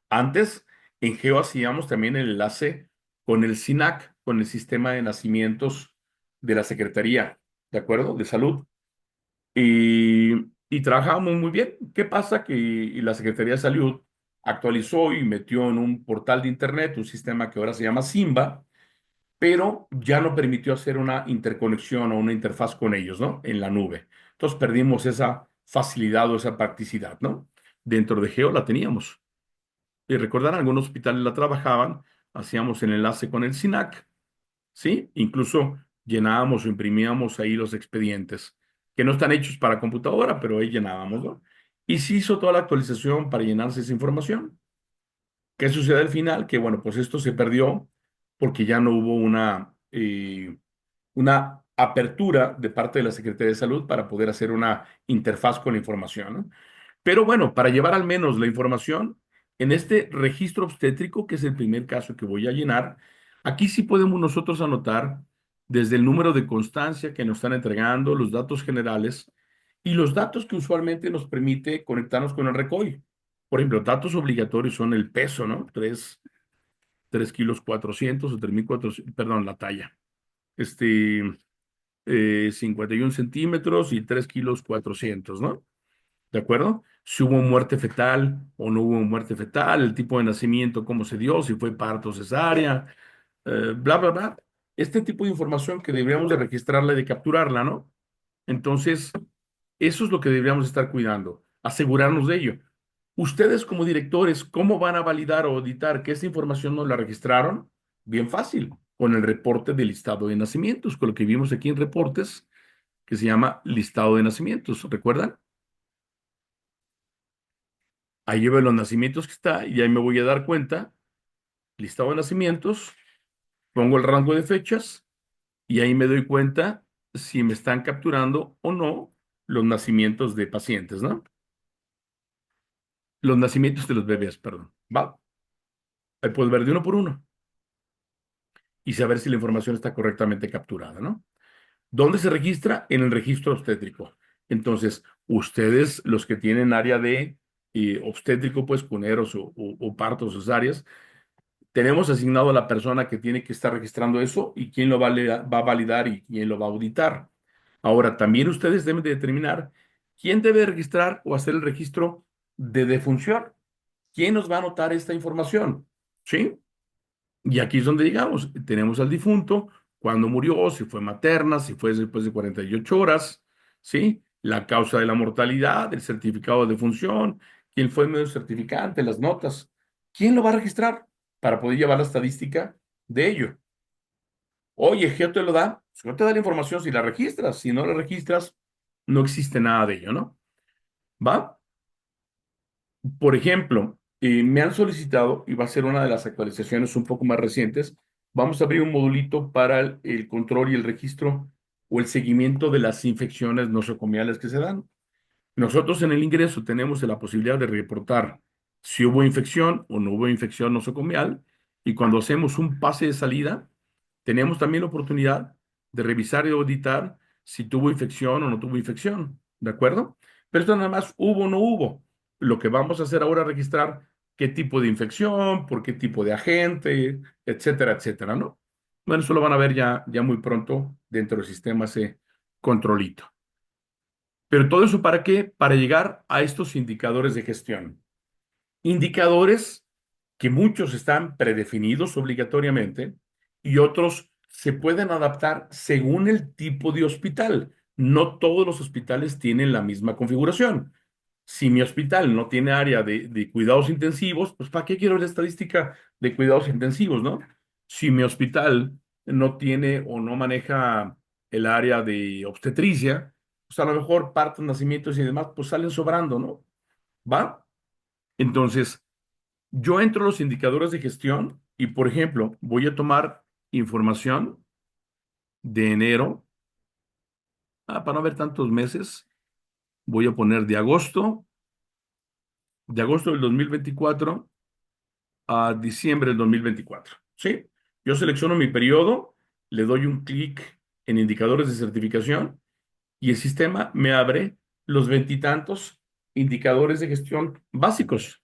Antes, en Geo hacíamos también el enlace con el SINAC, con el Sistema de Nacimientos de la Secretaría, ¿de acuerdo? De Salud. Y trabajábamos muy bien. ¿Qué pasa? Que y la Secretaría de Salud actualizó y metió en un portal de Internet un sistema que ahora se llama Simba, pero ya no permitió hacer una interconexión o una interfaz con ellos, ¿no? En la nube. Entonces perdimos esa facilidad o esa practicidad, ¿no? Dentro de Geo la teníamos. Y recordar, algunos hospitales la trabajaban, hacíamos el enlace con el SINAC, ¿sí? Incluso llenábamos o imprimíamos ahí los expedientes, que no están hechos para computadora, pero ahí llenábamos, ¿no? Y se hizo toda la actualización para llenarse esa información. ¿Qué sucede al final? Que bueno, pues esto se perdió porque ya no hubo una apertura de parte de la Secretaría de Salud para poder hacer una interfaz con la información, ¿no? Pero bueno, para llevar al menos la información, en este registro obstétrico, que es el primer caso que voy a llenar, aquí sí podemos nosotros anotar desde el número de constancia que nos están entregando, los datos generales y los datos que usualmente nos permite conectarnos con el RECOI. Por ejemplo, datos obligatorios son el peso, ¿no? 3 kilos 400 o 3,400, perdón, la talla. Este, 51 centímetros y 3 kilos 400, ¿no? ¿De acuerdo? Si hubo muerte fetal o no hubo muerte fetal, el tipo de nacimiento, cómo se dio, si fue parto o cesárea, bla, bla, bla. Este tipo de información que deberíamos de registrarla y de capturarla, ¿no? Entonces, eso es lo que deberíamos estar cuidando, asegurarnos de ello. Ustedes como directores, ¿cómo van a validar o auditar que esta información no la registraron? Bien fácil, con el reporte del listado de nacimientos, con lo que vimos aquí en reportes, que se llama listado de nacimientos, ¿recuerdan? Ahí llevo los nacimientos que está y ahí me voy a dar cuenta, listado de nacimientos, pongo el rango de fechas y ahí me doy cuenta si me están capturando o no los nacimientos de pacientes, ¿no? Los nacimientos de los bebés, perdón. Va, ahí puedo ver de uno por uno y saber si la información está correctamente capturada, ¿no? ¿Dónde se registra? En el registro obstétrico. Entonces, ustedes, los que tienen área de obstétrico, pues cuneros o partos cesáreas, tenemos asignado a la persona que tiene que estar registrando eso y quién lo va a validar y quién lo va a auditar. Ahora, también ustedes deben de determinar quién debe registrar o hacer el registro de defunción. ¿Quién nos va a anotar esta información? ¿Sí? Y aquí es donde digamos, tenemos al difunto, cuándo murió, si fue materna, si fue después de 48 horas, ¿sí? La causa de la mortalidad, el certificado de defunción, quién fue el medio certificante, las notas. ¿Quién lo va a registrar para poder llevar la estadística de ello? Oye, ¿Geo te lo da? Si no te da la información, si la registras, si no la registras, no existe nada de ello, ¿no? ¿Va? Por ejemplo, me han solicitado, y va a ser una de las actualizaciones un poco más recientes, vamos a abrir un modulito para el control y el registro o el seguimiento de las infecciones nosocomiales que se dan. Nosotros en el ingreso tenemos la posibilidad de reportar si hubo infección o no hubo infección nosocomial, y cuando hacemos un pase de salida, tenemos también la oportunidad de revisar y auditar si tuvo infección o no tuvo infección, ¿de acuerdo? Pero esto nada más hubo o no hubo. Lo que vamos a hacer ahora es registrar qué tipo de infección, por qué tipo de agente, etcétera, etcétera, ¿no? Bueno, eso lo van a ver ya muy pronto dentro del sistema ese controlito. Pero todo eso ¿para qué? Para llegar a estos indicadores de gestión. Indicadores que muchos están predefinidos obligatoriamente y otros se pueden adaptar según el tipo de hospital. No todos los hospitales tienen la misma configuración. Si mi hospital no tiene área de cuidados intensivos, pues ¿para qué quiero la estadística de cuidados intensivos, no? Si mi hospital no tiene o no maneja el área de obstetricia, pues a lo mejor partos, nacimientos y demás, pues salen sobrando, ¿no? ¿Va? Entonces, yo entro a los indicadores de gestión y, por ejemplo, voy a tomar información de enero, para no ver tantos meses, voy a poner de agosto del 2024 a diciembre del 2024. ¿Sí? Yo selecciono mi periodo, le doy un clic en indicadores de certificación y el sistema me abre los veintitantos indicadores de gestión básicos.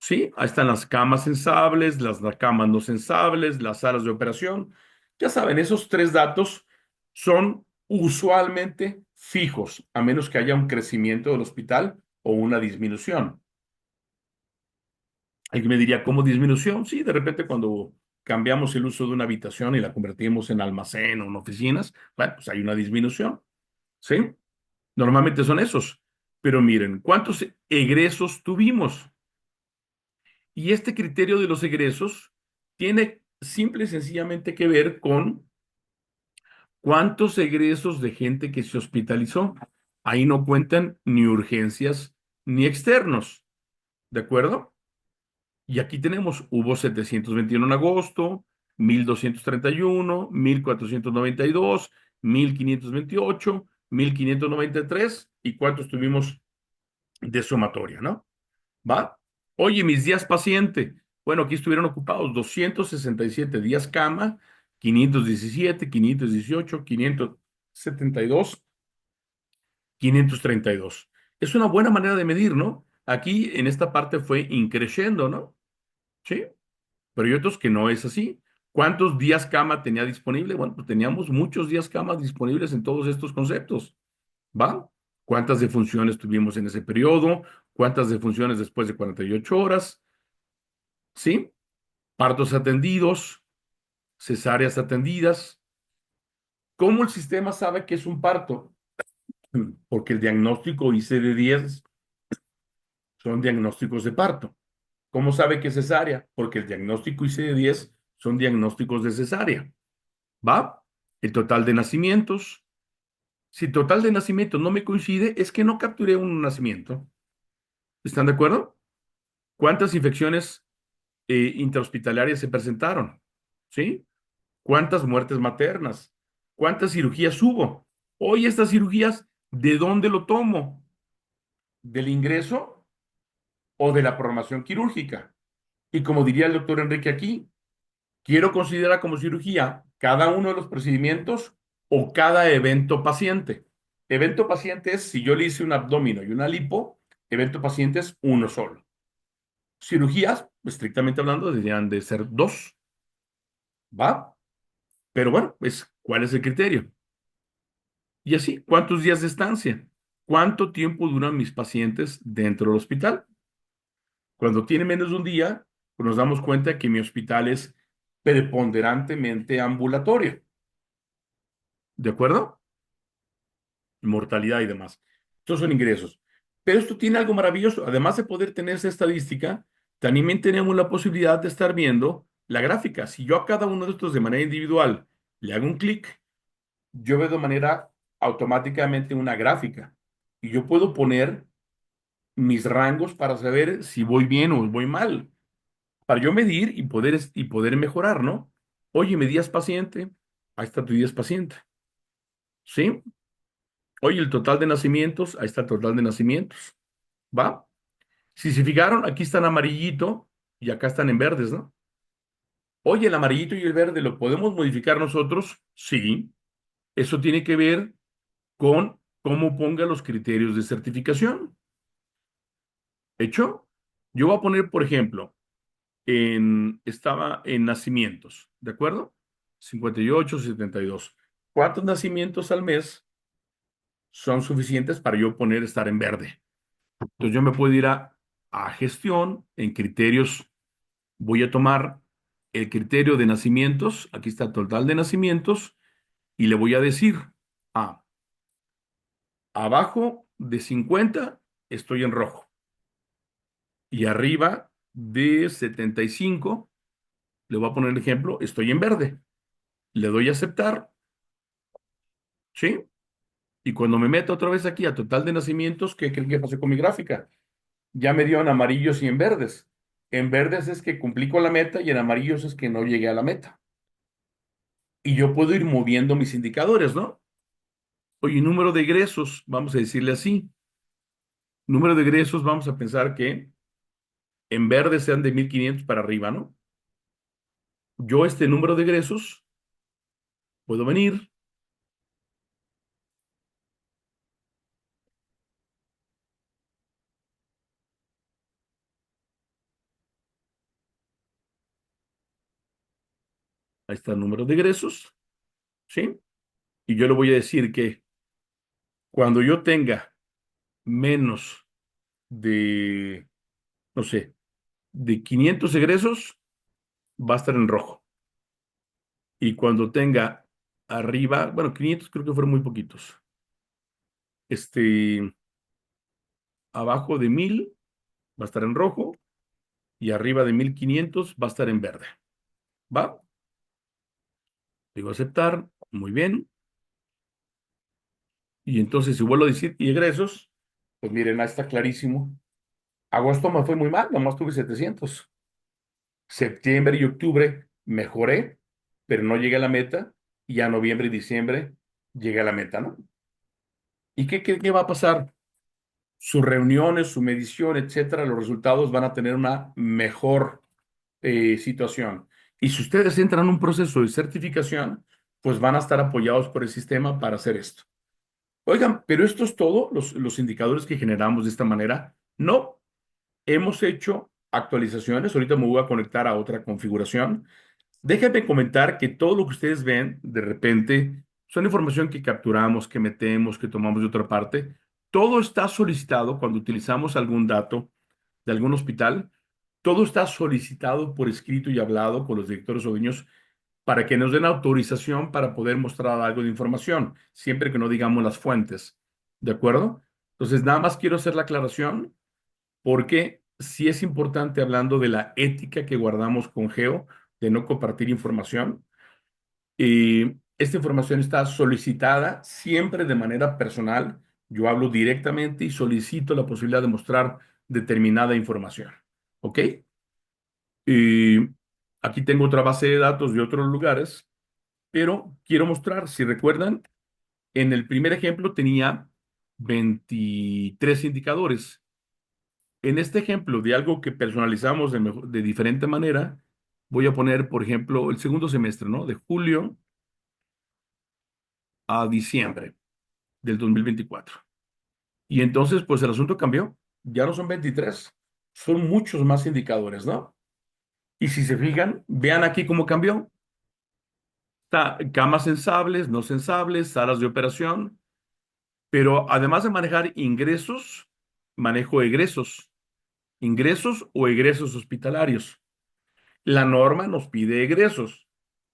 Sí, ahí están las camas sensables, las camas no sensables, las salas de operación. Ya saben, esos tres datos son usualmente fijos, a menos que haya un crecimiento del hospital o una disminución. Alguien me diría, ¿cómo disminución? Sí, de repente cuando cambiamos el uso de una habitación y la convertimos en almacén o en oficinas, bueno, pues hay una disminución, ¿sí? Normalmente son esos. Pero miren, ¿cuántos egresos tuvimos? Y este criterio de los egresos tiene simple y sencillamente que ver con cuántos egresos de gente que se hospitalizó. Ahí no cuentan ni urgencias ni externos, ¿de acuerdo? Y aquí tenemos, hubo 721 en agosto, 1231, 1492, 1528, 1593, ¿y cuántos tuvimos de sumatoria, no? ¿Va? Oye, mis días paciente. Bueno, aquí estuvieron ocupados 267 días cama, 517, 518, 572, 532. Es una buena manera de medir, ¿no? Aquí en esta parte fue increciendo, ¿no? Sí, pero hay otros que no es así. ¿Cuántos días cama tenía disponible? Bueno, pues teníamos muchos días cama disponibles en todos estos conceptos. ¿Va? ¿Cuántas defunciones tuvimos en ese periodo? ¿Cuántas defunciones después de 48 horas? ¿Sí? Partos atendidos, cesáreas atendidas. ¿Cómo el sistema sabe que es un parto? Porque el diagnóstico ICD-10 son diagnósticos de parto. ¿Cómo sabe que es cesárea? Porque el diagnóstico ICD-10 son diagnósticos de cesárea. ¿Va? El total de nacimientos. Si el total de nacimientos no me coincide, es que no capturé un nacimiento. ¿Están de acuerdo? ¿Cuántas infecciones intrahospitalarias se presentaron? ¿Sí? ¿Cuántas muertes maternas? ¿Cuántas cirugías hubo? Hoy estas cirugías, ¿de dónde lo tomo? ¿Del ingreso o de la programación quirúrgica? Y como diría el doctor Enrique aquí, quiero considerar como cirugía cada uno de los procedimientos o cada evento paciente. Evento paciente es si yo le hice un abdomino y una lipo, evento paciente es uno solo. Cirugías, estrictamente hablando, deberían de ser dos, ¿va? Pero bueno, ¿cuál es el criterio? Y así, ¿cuántos días de estancia? ¿Cuánto tiempo duran mis pacientes dentro del hospital? Cuando tiene menos de un día, pues nos damos cuenta que mi hospital es preponderantemente ambulatorio. ¿De acuerdo? Mortalidad y demás. Estos son ingresos. Pero esto tiene algo maravilloso. Además de poder tener esa estadística, también tenemos la posibilidad de estar viendo la gráfica. Si yo a cada uno de estos de manera individual le hago un clic, yo veo de manera automáticamente una gráfica. Y yo puedo poner mis rangos para saber si voy bien o voy mal. Para yo medir y poder mejorar, ¿no? Oye, ¿me días paciente? Ahí está tu días paciente. ¿Sí? Oye, el total de nacimientos, ahí está el total de nacimientos. ¿Va? Si se fijaron, aquí están amarillito y acá están en verdes, ¿no? Oye, el amarillito y el verde, ¿lo podemos modificar nosotros? Sí. Eso tiene que ver con cómo ponga los criterios de certificación. ¿Hecho? Yo voy a poner, por ejemplo, estaba en nacimientos, ¿de acuerdo? 58, 72. ¿Cuántos nacimientos al mes son suficientes para yo poner estar en verde? Entonces yo me puedo ir a gestión, en criterios, voy a tomar el criterio de nacimientos, aquí está el total de nacimientos, y le voy a decir, ah, abajo de 50 estoy en rojo, y arriba de 75, le voy a poner el ejemplo, estoy en verde. Le doy a aceptar, ¿sí? Y cuando me meto otra vez aquí a total de nacimientos, ¿qué creen que pasó con mi gráfica? Ya me dio en amarillos y en verdes. En verdes es que cumplí con la meta y en amarillos es que no llegué a la meta. Y yo puedo ir moviendo mis indicadores, ¿no? Oye, número de egresos, vamos a decirle así. Número de egresos, vamos a pensar que en verde sean de 1500 para arriba, ¿no? Yo este número de egresos puedo venir, ahí está el número de egresos, ¿sí? Y yo le voy a decir que cuando yo tenga menos de, no sé, de 500 egresos, va a estar en rojo. Y cuando tenga arriba, bueno, 500 creo que fueron muy poquitos. Este, abajo de 1000 va a estar en rojo y arriba de 1500 va a estar en verde. ¿Va? Digo aceptar, muy bien. Y entonces, si vuelvo a decir y egresos, pues miren, ahí está clarísimo. Agosto me fue muy mal, nomás tuve 700. Septiembre y octubre mejoré, pero no llegué a la meta. Y ya noviembre y diciembre llegué a la meta, ¿no? ¿Y qué va a pasar? Sus reuniones, su medición, etcétera, los resultados van a tener una mejor situación. Y si ustedes entran en un proceso de certificación, pues van a estar apoyados por el sistema para hacer esto. Oigan, pero esto es todo, los indicadores que generamos de esta manera. No, hemos hecho actualizaciones. Ahorita me voy a conectar a otra configuración. Déjenme comentar que todo lo que ustedes ven de repente son información que capturamos, que metemos, que tomamos de otra parte. Todo está solicitado cuando utilizamos algún dato de algún hospital. Todo está solicitado por escrito y hablado con los directores o dueños para que nos den autorización para poder mostrar algo de información, siempre que no digamos las fuentes. ¿De acuerdo? Entonces, nada más quiero hacer la aclaración porque sí es importante hablando de la ética que guardamos con Geo, de no compartir información. Y esta información está solicitada siempre de manera personal. Yo hablo directamente y solicito la posibilidad de mostrar determinada información. ¿Ok? Y aquí tengo otra base de datos de otros lugares, pero quiero mostrar, si recuerdan, en el primer ejemplo tenía 23 indicadores. En este ejemplo de algo que personalizamos de diferente manera, voy a poner, por ejemplo, el segundo semestre, ¿no? De julio a diciembre del 2024. Y entonces, pues el asunto cambió. Ya no son 23, son muchos más indicadores, ¿no? Y si se fijan, vean aquí cómo cambió. Está camas sensables, no sensables, salas de operación, pero además de manejar ingresos, manejo egresos. ingresos o egresos hospitalarios. La norma nos pide egresos,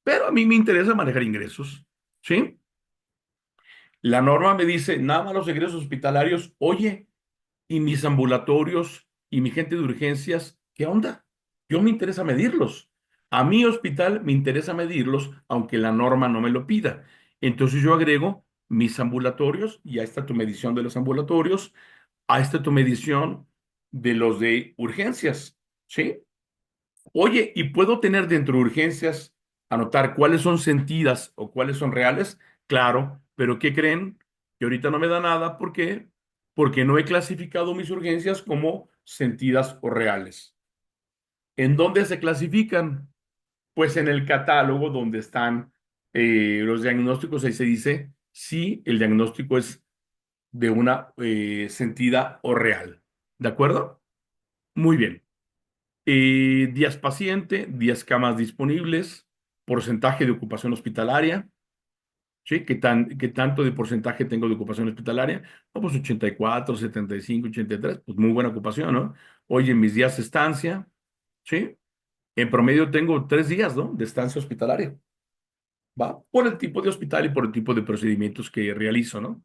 pero a mí me interesa manejar ingresos, ¿sí? La norma me dice, nada más los egresos hospitalarios, oye, y mis ambulatorios y mi gente de urgencias, ¿qué onda? Yo me interesa medirlos. A mi hospital me interesa medirlos, aunque la norma no me lo pida. Entonces yo agrego mis ambulatorios, y ahí está tu medición de los ambulatorios, ahí está tu medición de los de urgencias, ¿sí? Oye, ¿y puedo tener dentro de urgencias, anotar cuáles son sentidas o cuáles son reales? Claro, pero ¿qué creen? Que ahorita no me da nada. ¿Por qué? Porque no he clasificado mis urgencias como sentidas o reales. ¿En dónde se clasifican? Pues en el catálogo donde están los diagnósticos, ahí se dice si el diagnóstico es de una sentida o real. ¿De acuerdo? Muy bien. Días paciente, días camas disponibles, porcentaje de ocupación hospitalaria, ¿sí? ¿Qué tanto de porcentaje tengo de ocupación hospitalaria? No, pues 84, 75, 83, pues muy buena ocupación, ¿no? Oye, mis días de estancia, ¿sí? En promedio tengo 3 días, ¿no? De estancia hospitalaria, ¿va? Por el tipo de hospital y por el tipo de procedimientos que realizo, ¿no?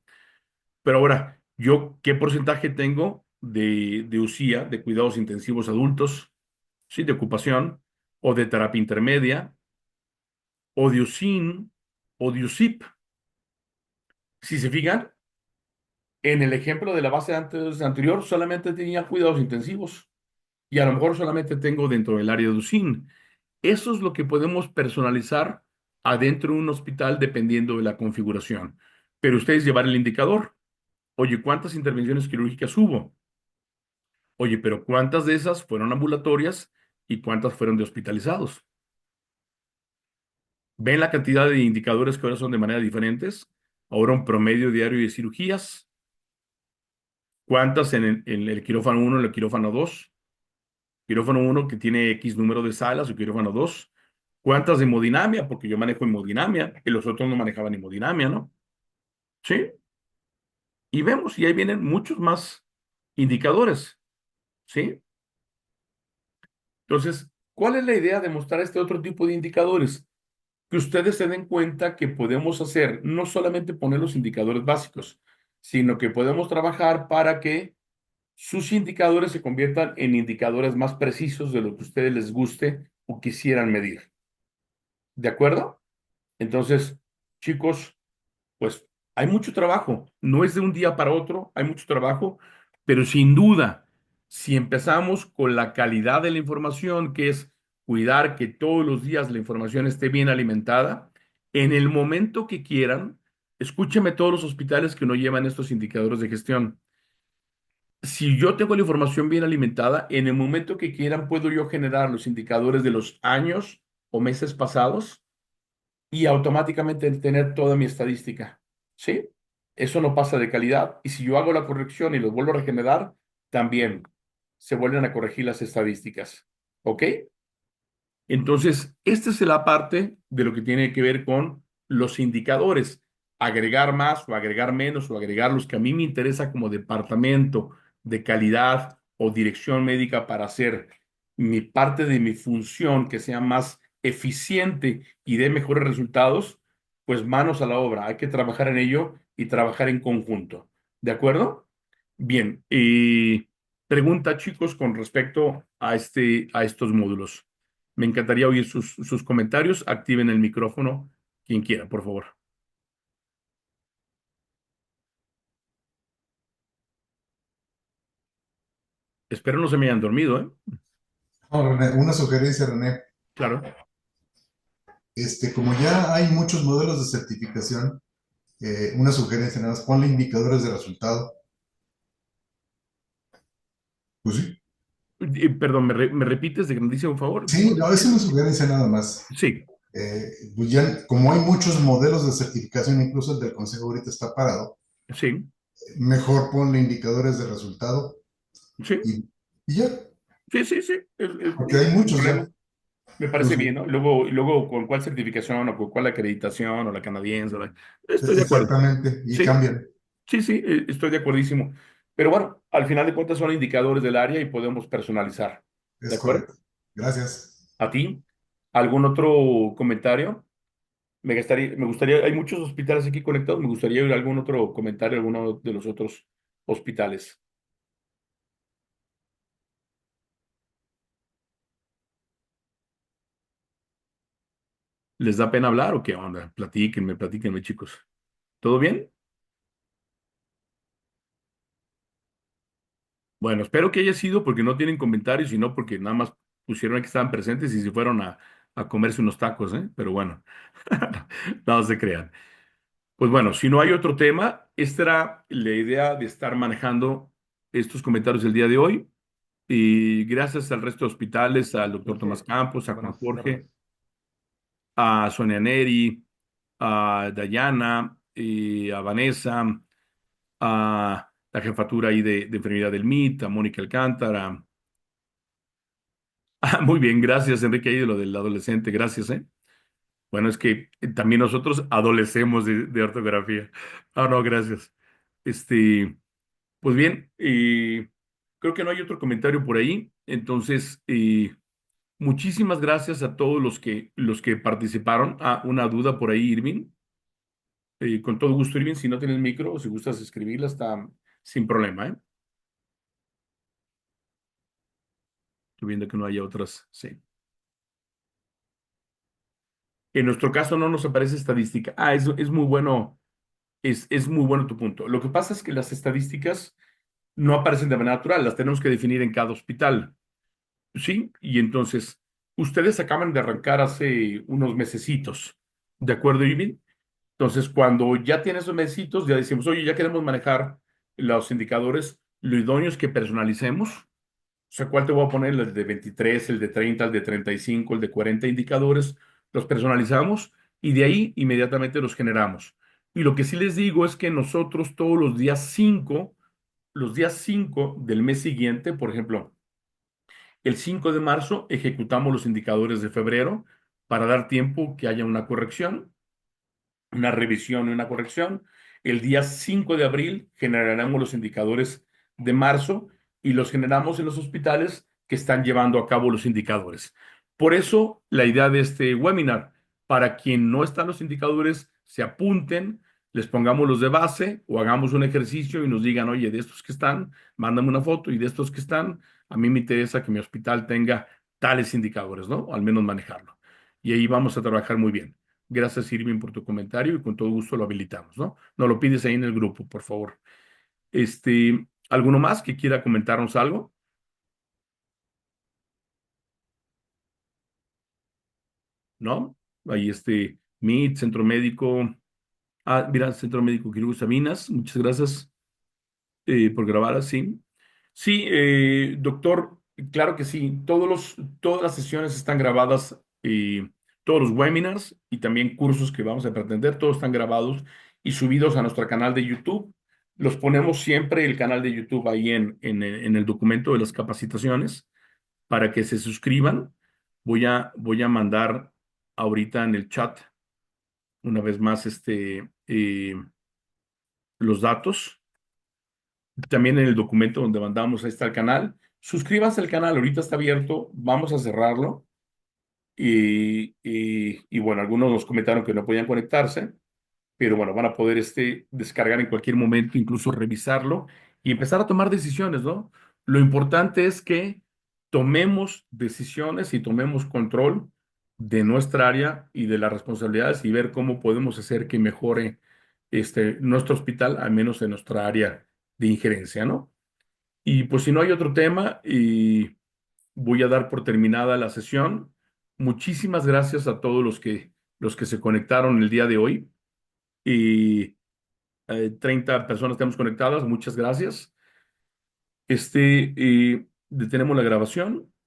Pero ahora, ¿yo qué porcentaje tengo de UCIA, de cuidados intensivos adultos? Sí, de ocupación, o de terapia intermedia, o de USIN, o de USIP. Si se fijan, en el ejemplo de la base anterior, solamente tenía cuidados intensivos, y a lo mejor solamente tengo dentro del área de USIN. Eso es lo que podemos personalizar adentro de un hospital dependiendo de la configuración. Pero ustedes llevar el indicador. Oye, ¿cuántas intervenciones quirúrgicas hubo? Oye, pero ¿cuántas de esas fueron ambulatorias y cuántas fueron de hospitalizados? ¿Ven la cantidad de indicadores que ahora son de manera diferentes? Ahora un promedio diario de cirugías. ¿Cuántas en el quirófano uno, en el quirófano 2? Quirófano uno que tiene X número de salas, o quirófano 2. ¿Cuántas de hemodinamia? Porque yo manejo hemodinamia y los otros no manejaban hemodinamia, ¿no? Sí. Y vemos, y ahí vienen muchos más indicadores, ¿sí? Entonces, ¿cuál es la idea de mostrar este otro tipo de indicadores? Que ustedes se den cuenta que podemos hacer, no solamente poner los indicadores básicos, sino que podemos trabajar para que sus indicadores se conviertan en indicadores más precisos de lo que a ustedes les guste o quisieran medir. ¿De acuerdo? Entonces, chicos, pues hay mucho trabajo. No es de un día para otro, hay mucho trabajo, pero sin duda, si empezamos con la calidad de la información, que es cuidar que todos los días la información esté bien alimentada, en el momento que quieran, escúcheme todos los hospitales que no llevan estos indicadores de gestión. Si yo tengo la información bien alimentada, en el momento que quieran puedo yo generar los indicadores de los años o meses pasados y automáticamente tener toda mi estadística. ¿Sí? Eso no pasa de calidad. Y si yo hago la corrección y los vuelvo a regenerar, también se vuelven a corregir las estadísticas. ¿Ok? Entonces, esta es la parte de lo que tiene que ver con los indicadores. Agregar más o agregar menos o agregar los que a mí me interesa como departamento de calidad o dirección médica para hacer mi parte de mi función que sea más eficiente y dé mejores resultados, pues manos a la obra. Hay que trabajar en ello y trabajar en conjunto. ¿De acuerdo? Bien. Pregunta, chicos, con respecto a estos módulos. Me encantaría oír sus comentarios. Activen el micrófono, quien quiera, por favor. Espero no se me hayan dormido, ¿eh? No, René, una sugerencia, René. Claro, Como ya hay muchos modelos de certificación, una sugerencia nada más, ponle indicadores de resultado. Pues sí. Perdón, ¿me repites de grandísimo favor? Sí, no, es una sugerencia nada más. Sí, Pues ya, como hay muchos modelos de certificación, incluso el del Consejo ahorita está parado, sí, mejor ponle indicadores de resultado sí, y, y ya, sí, sí, sí. porque hay Sin muchos problema. ya. Me parece Entonces, bien, ¿no? Luego, ¿con cuál certificación o con cuál acreditación o la canadiense? Estoy de acuerdo. exactamente, y Sí, cambian. sí, sí, estoy de acuerdísimo. Pero bueno, al final de cuentas son indicadores del área y podemos personalizar. ¿De Es acuerdo? correcto. Gracias. ¿A ti? ¿Algún otro comentario? Me gustaría, hay muchos hospitales aquí conectados, me gustaría oír algún otro comentario, alguno de los otros hospitales. ¿Les da pena hablar o qué onda? Platíquenme, platíquenme, chicos. ¿Todo bien? Bueno, espero que haya sido porque no tienen comentarios y no porque nada más pusieron que estaban presentes y se fueron a comerse unos tacos, ¿eh? Pero bueno, no se crean. Pues bueno, si no hay otro tema, esta era la idea de estar manejando estos comentarios el día de hoy. Y gracias al resto de hospitales, al doctor Tomás Jorge, Campos, a Juan buenas Jorge, tardes. a Sonia Neri, a Dayana, y a Vanessa, a la jefatura ahí de enfermedad del MIT, a Mónica Alcántara. Ah, muy bien, gracias, Enrique, ahí de lo del adolescente, gracias, ¿eh? Bueno, es que también nosotros adolecemos de ortografía. Ah, no, gracias. Este, pues bien, creo que no hay otro comentario por ahí. Entonces, muchísimas gracias a todos los que participaron. Ah, una duda por ahí, Irving. Con todo gusto, Irving, si no tienes micro o si gustas escribirla, está sin problema, ¿eh? Estoy viendo que no haya otras. Sí. En nuestro caso no nos aparece estadística. Ah, es muy bueno, es muy bueno tu punto. Lo que pasa es que las estadísticas no aparecen de manera natural, las tenemos que definir en cada hospital. Sí, y entonces, ustedes acaban de arrancar hace unos mesecitos, ¿de acuerdo, Irving? Entonces, cuando ya tiene esos mesecitos, ya decimos, oye, ya queremos manejar los indicadores, lo idóneo es que personalicemos. O sea, ¿cuál te voy a poner? El de 23, el de 30, el de 35, el de 40 indicadores. Los personalizamos y de ahí inmediatamente los generamos. Y lo que sí les digo es que nosotros todos los días 5 del mes siguiente, por ejemplo, el 5 de marzo ejecutamos los indicadores de febrero para dar tiempo que haya una corrección, una revisión y una corrección. El día 5 de abril generaremos los indicadores de marzo y los generamos en los hospitales que están llevando a cabo los indicadores. Por eso, la idea de este webinar, para quien no están los indicadores, se apunten, les pongamos los de base o hagamos un ejercicio y nos digan, oye, de estos que están, mándame una foto y de estos que están, a mí me interesa que mi hospital tenga tales indicadores, ¿no? O al menos manejarlo. Y ahí vamos a trabajar muy bien. Gracias, Irving, por tu comentario y con todo gusto lo habilitamos, ¿no? Nos lo pides ahí en el grupo, por favor. ¿Alguno más que quiera comentarnos algo? ¿No? Ahí MIT, Centro Médico. Ah, mira, Centro Médico Quirúrgico Sabinas, muchas gracias por grabar así. Sí, doctor, claro que sí. Todas las sesiones están grabadas, todos los webinars y también cursos que vamos a pretender, todos están grabados y subidos a nuestro canal de YouTube. Los ponemos siempre el canal de YouTube ahí en el documento de las capacitaciones para que se suscriban. Voy a mandar ahorita en el chat una vez más los datos. También en el documento donde mandamos, ahí está el canal. Suscríbanse al canal, ahorita está abierto, vamos a cerrarlo. Y bueno, algunos nos comentaron que no podían conectarse, pero bueno, van a poder descargar en cualquier momento, incluso revisarlo y empezar a tomar decisiones, ¿no? Lo importante es que tomemos decisiones y tomemos control de nuestra área y de las responsabilidades y ver cómo podemos hacer que mejore nuestro hospital, al menos en nuestra área de injerencia, ¿no? Y pues si no hay otro tema, y voy a dar por terminada la sesión. Muchísimas gracias a todos los que se conectaron el día de hoy. Y 30 personas estamos conectadas, muchas gracias. Detenemos la grabación